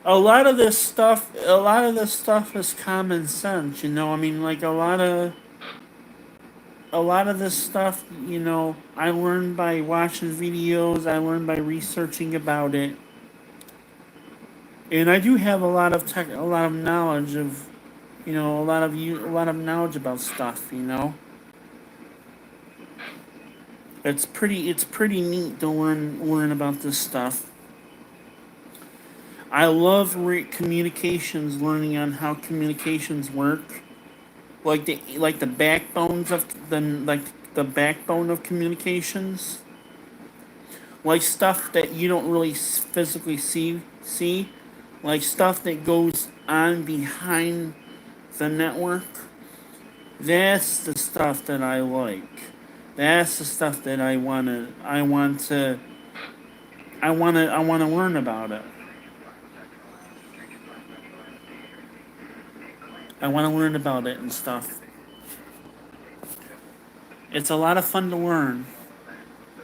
S1: lot of this stuff is common sense. You know, I mean, like a lot of this stuff. You know, I learned by watching videos. I learned by researching about it, and I do have a lot of knowledge of, you know, a lot of knowledge about stuff. You know, it's pretty neat to learn about this stuff. I love communications, learning on how communications work, like the backbones of the backbone of communications, like stuff that you don't really physically see, like stuff that goes on behind the network. That's the stuff that I like. That's the stuff that I want to learn about it. I want to learn about it and stuff. It's a lot of fun to learn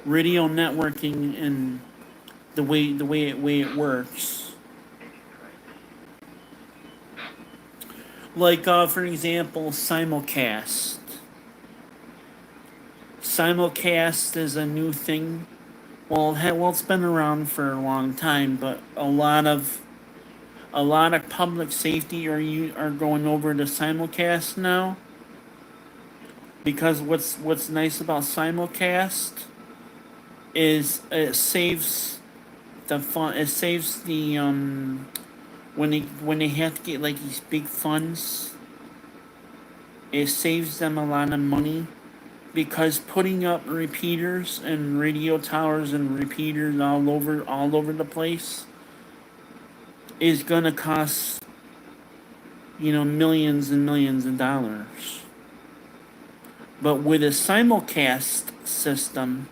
S1: radio networking and the way it works. Like for example, simulcast. Simulcast is a new thing. Well, it's been around for a long time, but a lot of public safety are going over to simulcast now because what's nice about simulcast is it saves the fun. It saves the when they have to get like these big funds. It saves them a lot of money because putting up repeaters and radio towers and repeaters all over the place is gonna cost millions and millions of dollars. But with a simulcast system,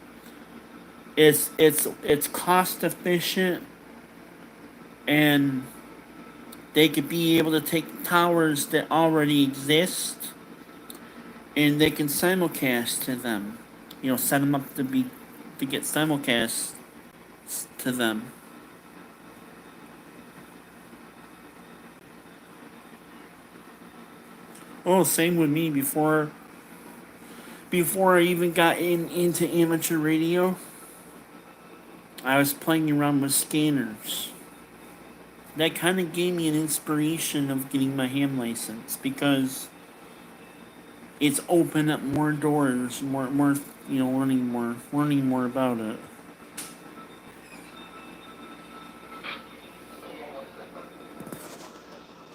S1: it's cost efficient, and they could be able to take towers that already exist and they can simulcast to them. Set them up to get simulcast to them. Oh, same with me before I even got into amateur radio. I was playing around with scanners. That kind of gave me an inspiration of getting my ham license because it's opened up more doors, more learning more about it.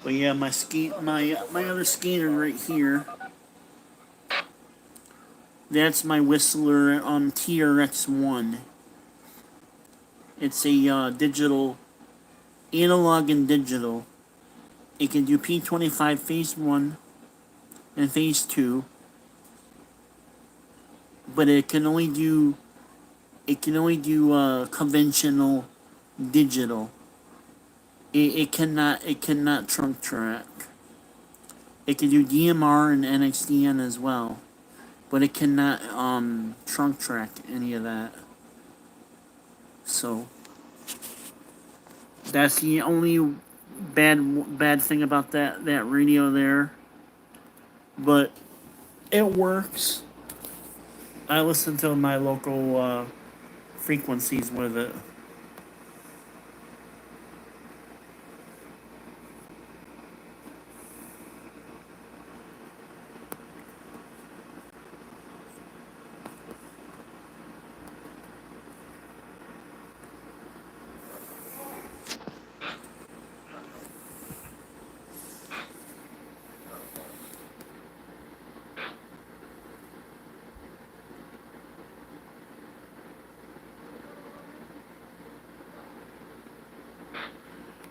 S1: But yeah, my other scanner right here. That's my Whistler TRX1. It's a digital, analog and digital. It can do P25 phase 1 and phase 2, but it can only do conventional digital. It cannot trunk track. It can do DMR and NXDN as well, but it cannot trunk track any of that. So that's the only bad thing about that radio there. But it works. I listen to my local frequencies with it.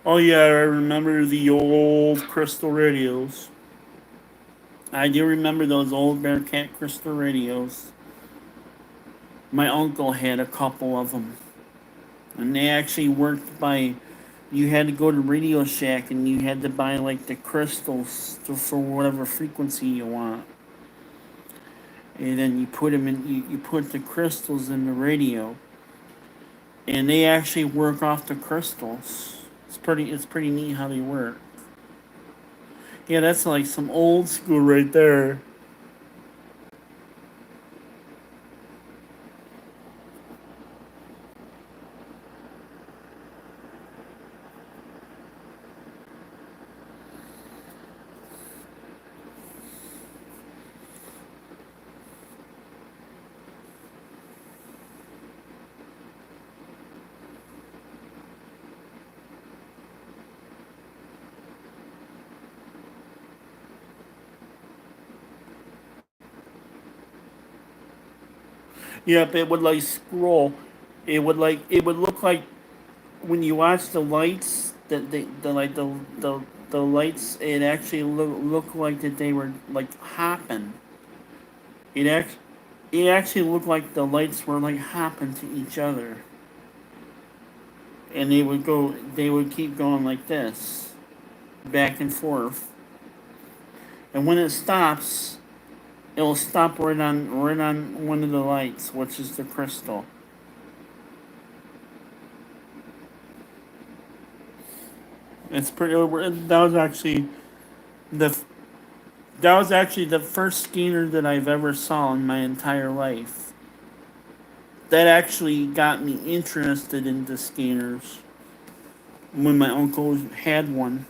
S1: Oh yeah, I remember the old crystal radios. I do remember those old Bearcat crystal radios. My uncle had a couple of them, and they actually worked by. You had to go to Radio Shack and you had to buy like the crystals for whatever frequency you want, and then you put them in. You put the crystals in the radio, and they actually work off the crystals. It's pretty neat how they work. Yeah, that's like some old school right there. Yep, it would like scroll. It would look like when you watch the lights, the lights. It actually looked like that they were like hopping. It act it actually looked like the lights were like hopping to each other, and they would keep going like this, back and forth. and when it stops, it'll stop right on one of the lights, which is the crystal. It's pretty. The that was actually the first scanner that I've ever saw in my entire life. That actually got me interested into scanners when my uncle had one,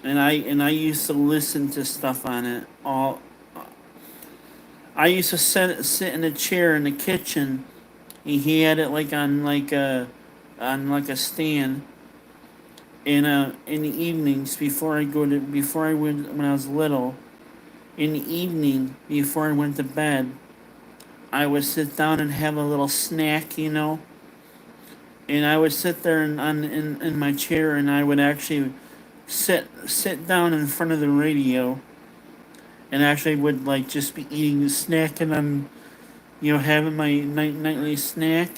S1: and I used to listen to stuff on it all. I used to sit in a chair in the kitchen. He had it like a stand. In the evenings before I went when I was little, in the evening before I went to bed, I would sit down and have a little snack, and I would sit there in my chair, and I would actually sit down in front of the radio, and actually would like just be eating, snacking on, having my nightly snack,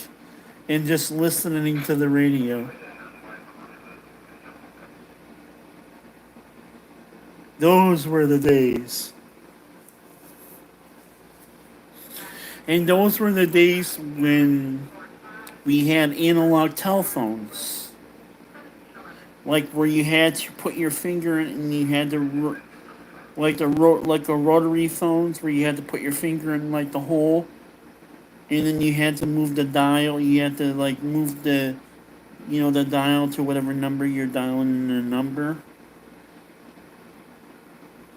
S1: and just listening to the radio. Those were the days. And those were the days when we had analog telephones. Like where you had to put your finger in and you had to, like a rotary phones where you had to put your finger in like the hole, and then you had to move the dial. You had to like move the dial to whatever number you're dialing the number.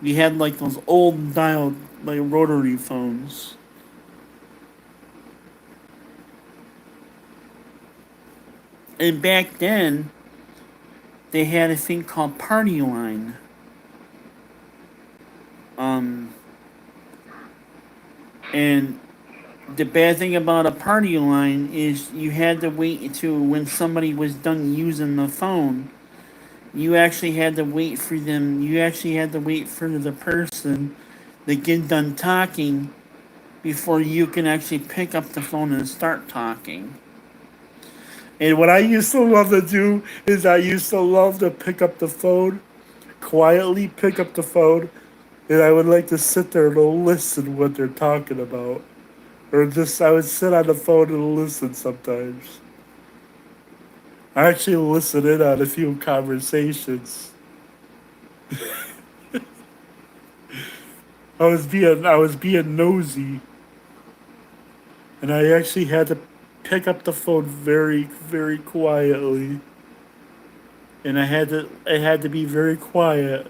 S1: We had like those old dial, like rotary phones. And back then, they had a thing called party line. Um, and the bad thing about a party line is you had to wait to when somebody was done using the phone. You actually had to wait for them. You actually had to wait for the person to get done talking before you can actually pick up the phone and start talking. And what I used to love to do is I used to love to pick up the phone, quietly pick up the phone, and I would like to sit there and listen what they're talking about. Or just I would sit on the phone and listen sometimes. I actually listened in on a few conversations. I was being nosy, and I actually had to pick up the phone very very quietly, and I had to be very quiet,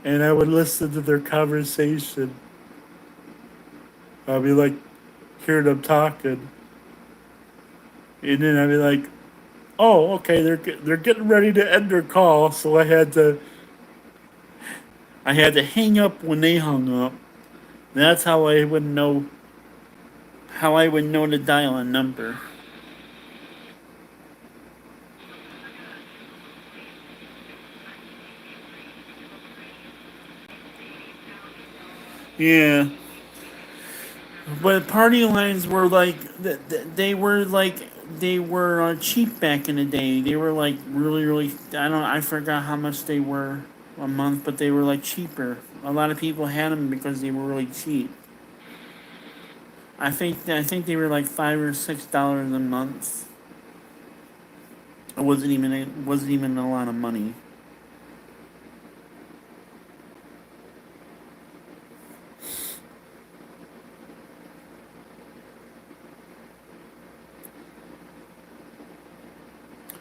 S1: and I would listen to their conversation. I'd be like hearing them talking, and then I'd be like, "Oh, okay, they're getting ready to end their call," so I had to hang up when they hung up. That's how I would know to dial a number. Yeah, but party lines were like they were cheap back in the day. They were like really really. I forgot how much they were a month, but they were like cheaper. A lot of people had them because they were really cheap. I think they were like $5 or $6 a month. It wasn't even a lot of money.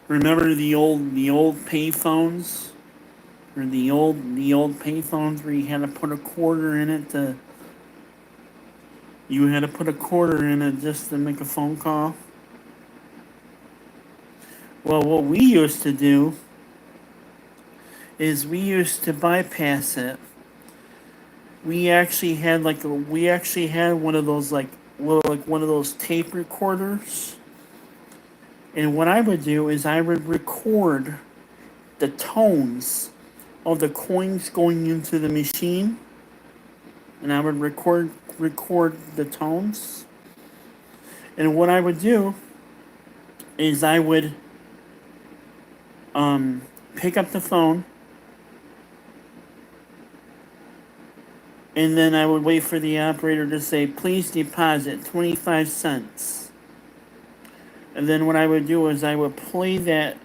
S1: Remember the old payphones, or the old payphones where you had to put a quarter in it just to make a phone call. Well, what we used to do is we used to bypass it. We actually had one of those like one of those tape recorders. And what I would do is I would record the tones of the coins going into the machine, and I would record the tones. And what I would do is pick up the phone, and then I would wait for the operator to say, please deposit 25 cents. And then what I would do is I would play that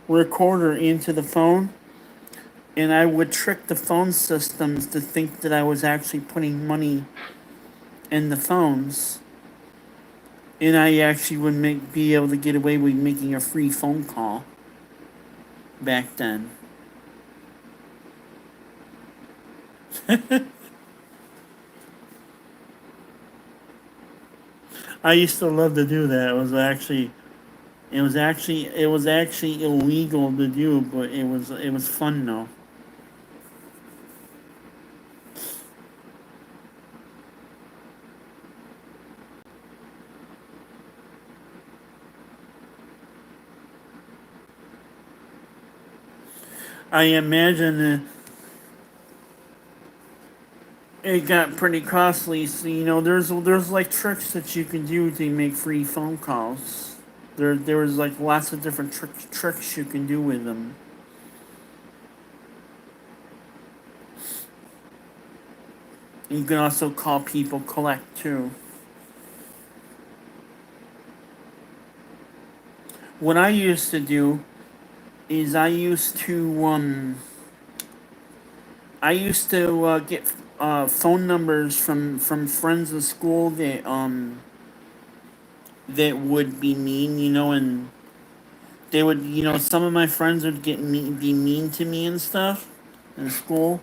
S1: recorder into the phone, and I would trick the phone systems to think that I was actually putting money in the phones. And I actually would be able to get away with making a free phone call back then. I used to love to do that. It was actually illegal to do, but it was fun though. I imagine it got pretty costly. So there's like tricks that you can do to make free phone calls. There was like lots of different tricks you can do with them. You can also call people collect too. What I used to do is I used to get phone numbers from friends in school that would be mean, and they would, some of my friends would be mean to me and stuff in school,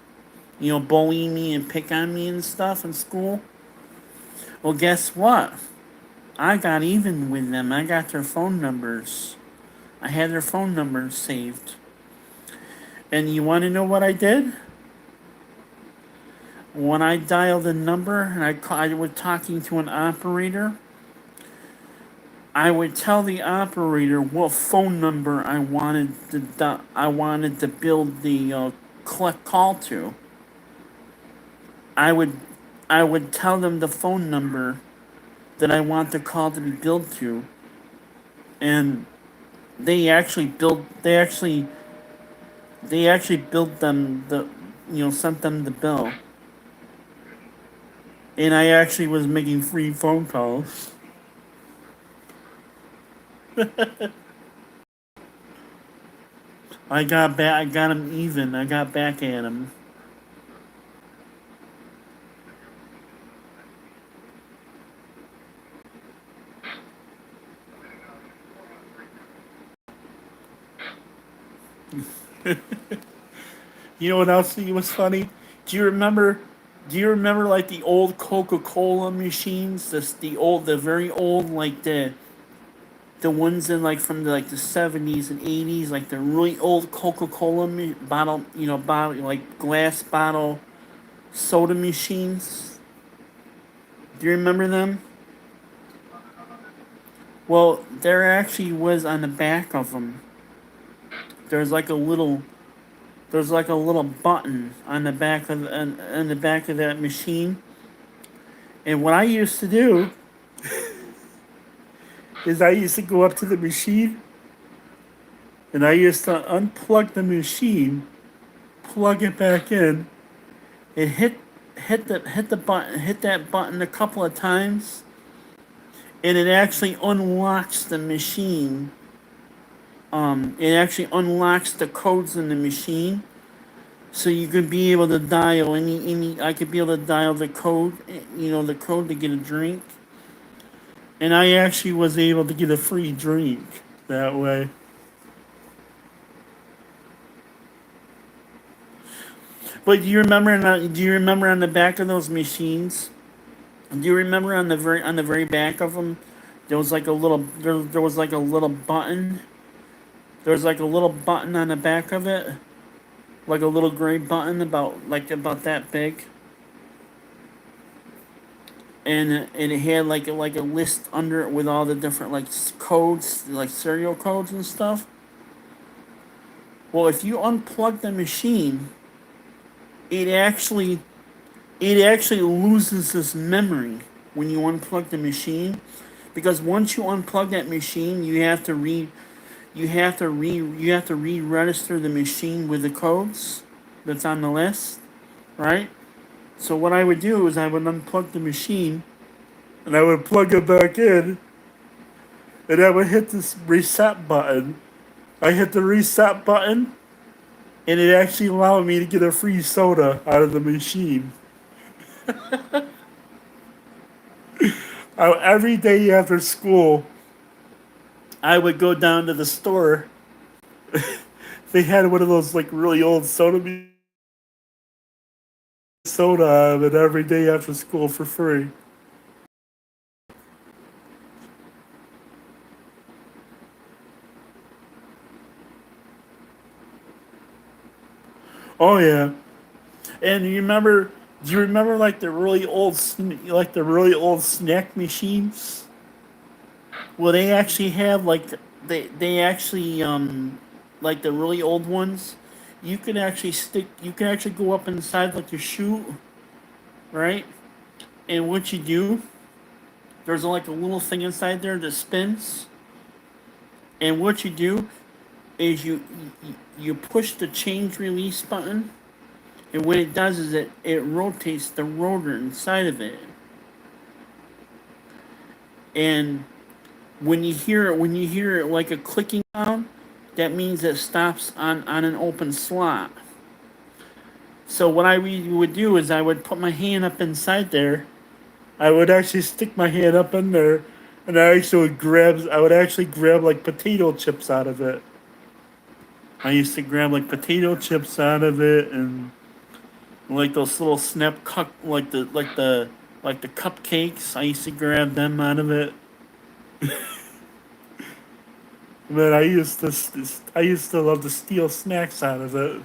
S1: bully me and pick on me and stuff in school. Well, guess what? I got even with them. I got their phone numbers. I had their phone numbers saved. And you want to know what I did? When I dialed a number and I was talking to an operator, I would tell the operator what phone number I wanted to build the collect call to. I would I would tell them the phone number that I want the call to be billed to, and they actually built them sent them the bill, and I actually was making free phone calls. I got him even. I got back at him. You know what else was funny? Do you remember? Do you remember like the old Coca-Cola machines? The very old, like the ones in like from the 70s and 80s, like the really old Coca-Cola bottle, bottle like glass bottle soda machines. Do you remember them? Well, there actually was on the back of them. There's like a little there's like a little button on the back of that machine. And what I used to do is I used to go up to the machine and I used to unplug the machine, plug it back in, and hit that button a couple of times, and it actually unlocks the machine. It actually unlocks the codes in the machine, so you could be able to dial any. I could be able to dial the code, the code to get a drink, and I actually was able to get a free drink that way. But do you remember on the back of those machines? Do you remember on the very back of them, there was like a little button. There was like a little button on the back of it, like a little gray button about that big, and it had like a list under it with all the different like codes, like serial codes and stuff. Well, if you unplug the machine, it actually it actually loses its memory when you unplug the machine, because once you unplug that machine, you have to re-register the machine with the codes that's on the list, right? So what I would do is I would unplug the machine and I would plug it back in and I would hit this reset button. I hit the reset button and it actually allowed me to get a free soda out of the machine. Every day after school, I would go down to the store. They had one of those like really old soda out of it every day after school for free. Oh yeah, and you remember? Do you remember like the really old snack machines? Well, they actually have like they actually like the really old ones. You can actually go up inside like your shoe, right? And what you do, there's like a little thing inside there that spins. And what you do is you push the change release button, and what it does is it rotates the rotor inside of it. And when you hear it like a clicking sound, that means it stops on an open slot. So what I would do is I would put my hand up inside there. I would actually stick my hand up in there, and I would actually grab like potato chips out of it. I used to grab like potato chips out of it and like those little snap cup like the cupcakes. I used to grab them out of it. Man, I used to love to steal snacks out of it.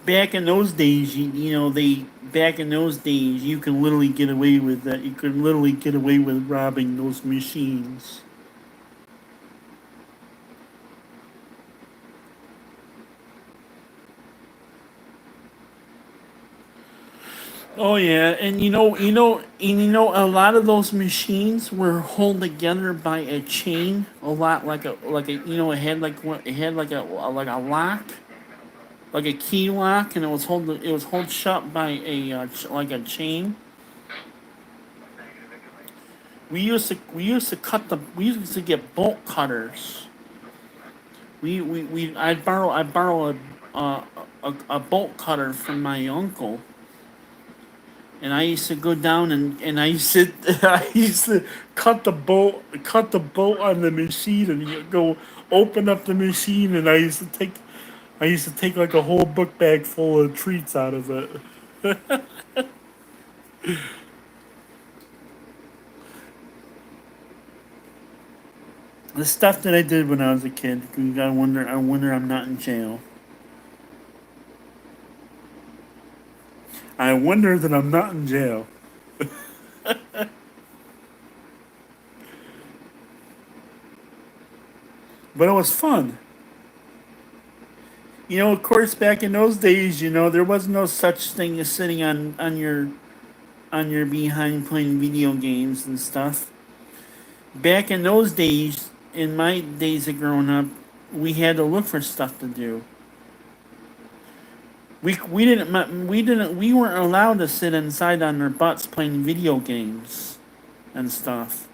S1: Back in those days, you know, they back in those days, you can literally get away with that. You could literally get away with robbing those machines. Oh yeah, and you know, a lot of those machines were held together by a chain. A lot like a you know, it had like a lock, like a key lock, and it was held shut by like a chain. We used to get bolt cutters. We I borrow a bolt cutter from my uncle, and I used to go down and I used to I used to cut the bolt on the machine and you go open up the machine and I used to take like a whole book bag full of treats out of it. The stuff that I did when I was a kid. I wonder I'm not in jail. I wonder that I'm not in jail. But it was fun. You know, of course, back in those days, you know, there was no such thing as sitting on your behind playing video games and stuff. Back in those days, in my days of growing up, we had to look for stuff to do. We weren't allowed to sit inside on our butts playing video games and stuff.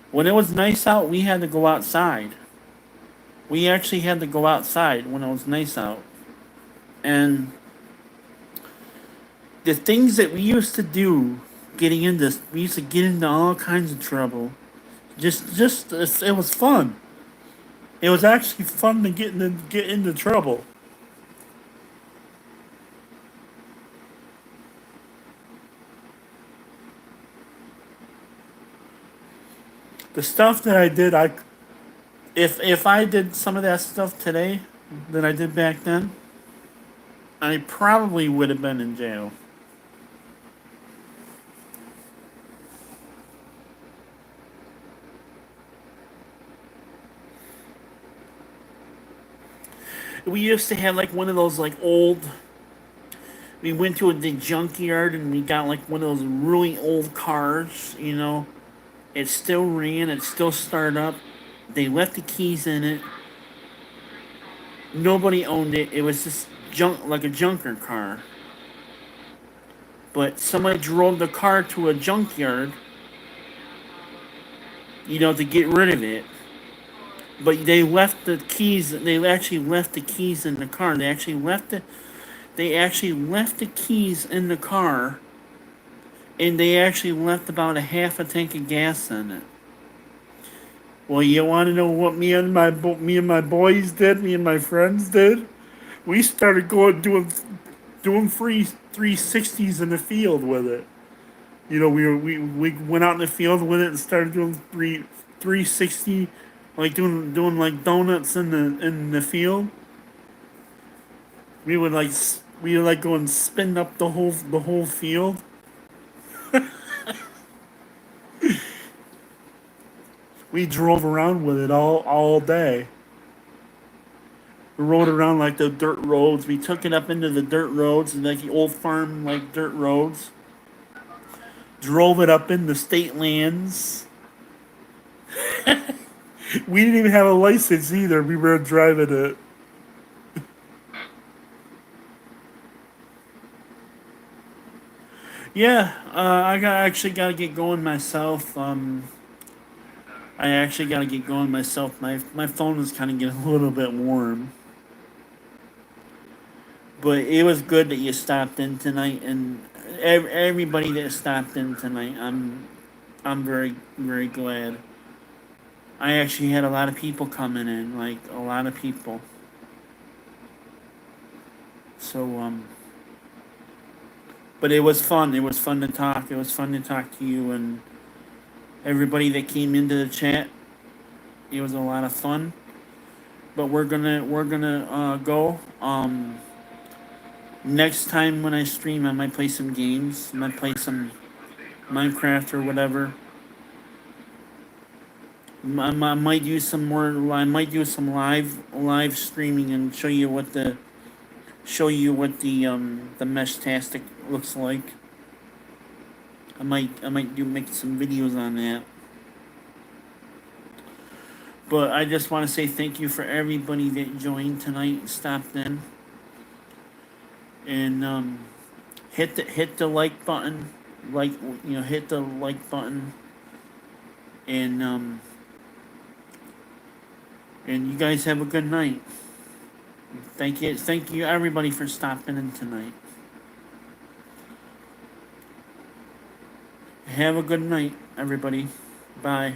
S1: When it was nice out, we had to go outside. We actually had to go outside when it was nice out. And the things that we used to do we used to get into all kinds of trouble. It was fun. It was actually fun to get into trouble. The stuff that I did, if I did some of that stuff today that I did back then, I probably would have been in jail. We used to have like one of those like old We went to the junkyard and we got like one of those really old cars. You know, it still ran. It still started up. They left the keys in it. Nobody owned it. It was just junk, like a junker car. But somebody drove the car to a junkyard, you know, to get rid of it. But they left the keys. They actually left the keys in the car. They actually left the. They actually left the keys in the car, and they actually left about a half a tank of gas in it. Well, you want to know what me and my boys did? Me and my friends did. We started going doing free 360s in the field with it. You know, we went out in the field with it and started doing 360, like doing like donuts in the field. We would like we would like go and spin up the whole field. We drove around with it all day. We rode around like the dirt roads. We took it up into the dirt roads and like the old farm like dirt roads. Drove it up in the state lands. We didn't even have a license either. We were driving it. Yeah, actually got to get going myself. I actually got to get going myself. My phone is kind of getting a little bit warm. But it was good that you stopped in tonight, and everybody that stopped in tonight, I'm very glad. I actually had a lot of people coming in, like a lot of people. So but it was fun. It was fun to talk. It was fun to talk to you and everybody that came into the chat. It was a lot of fun. But we're gonna go. Next time when I stream, I might play some games. I might play some Minecraft or whatever. I might do some more. I might do some live streaming and show you what the Meshtastic looks like. I might do make some videos on that. But I just want to say thank you for everybody that joined tonight and stopped in. And hit the like button, like hit the like button, and and you guys have a good night. Thank you everybody for stopping in tonight. Have a good night, everybody. Bye.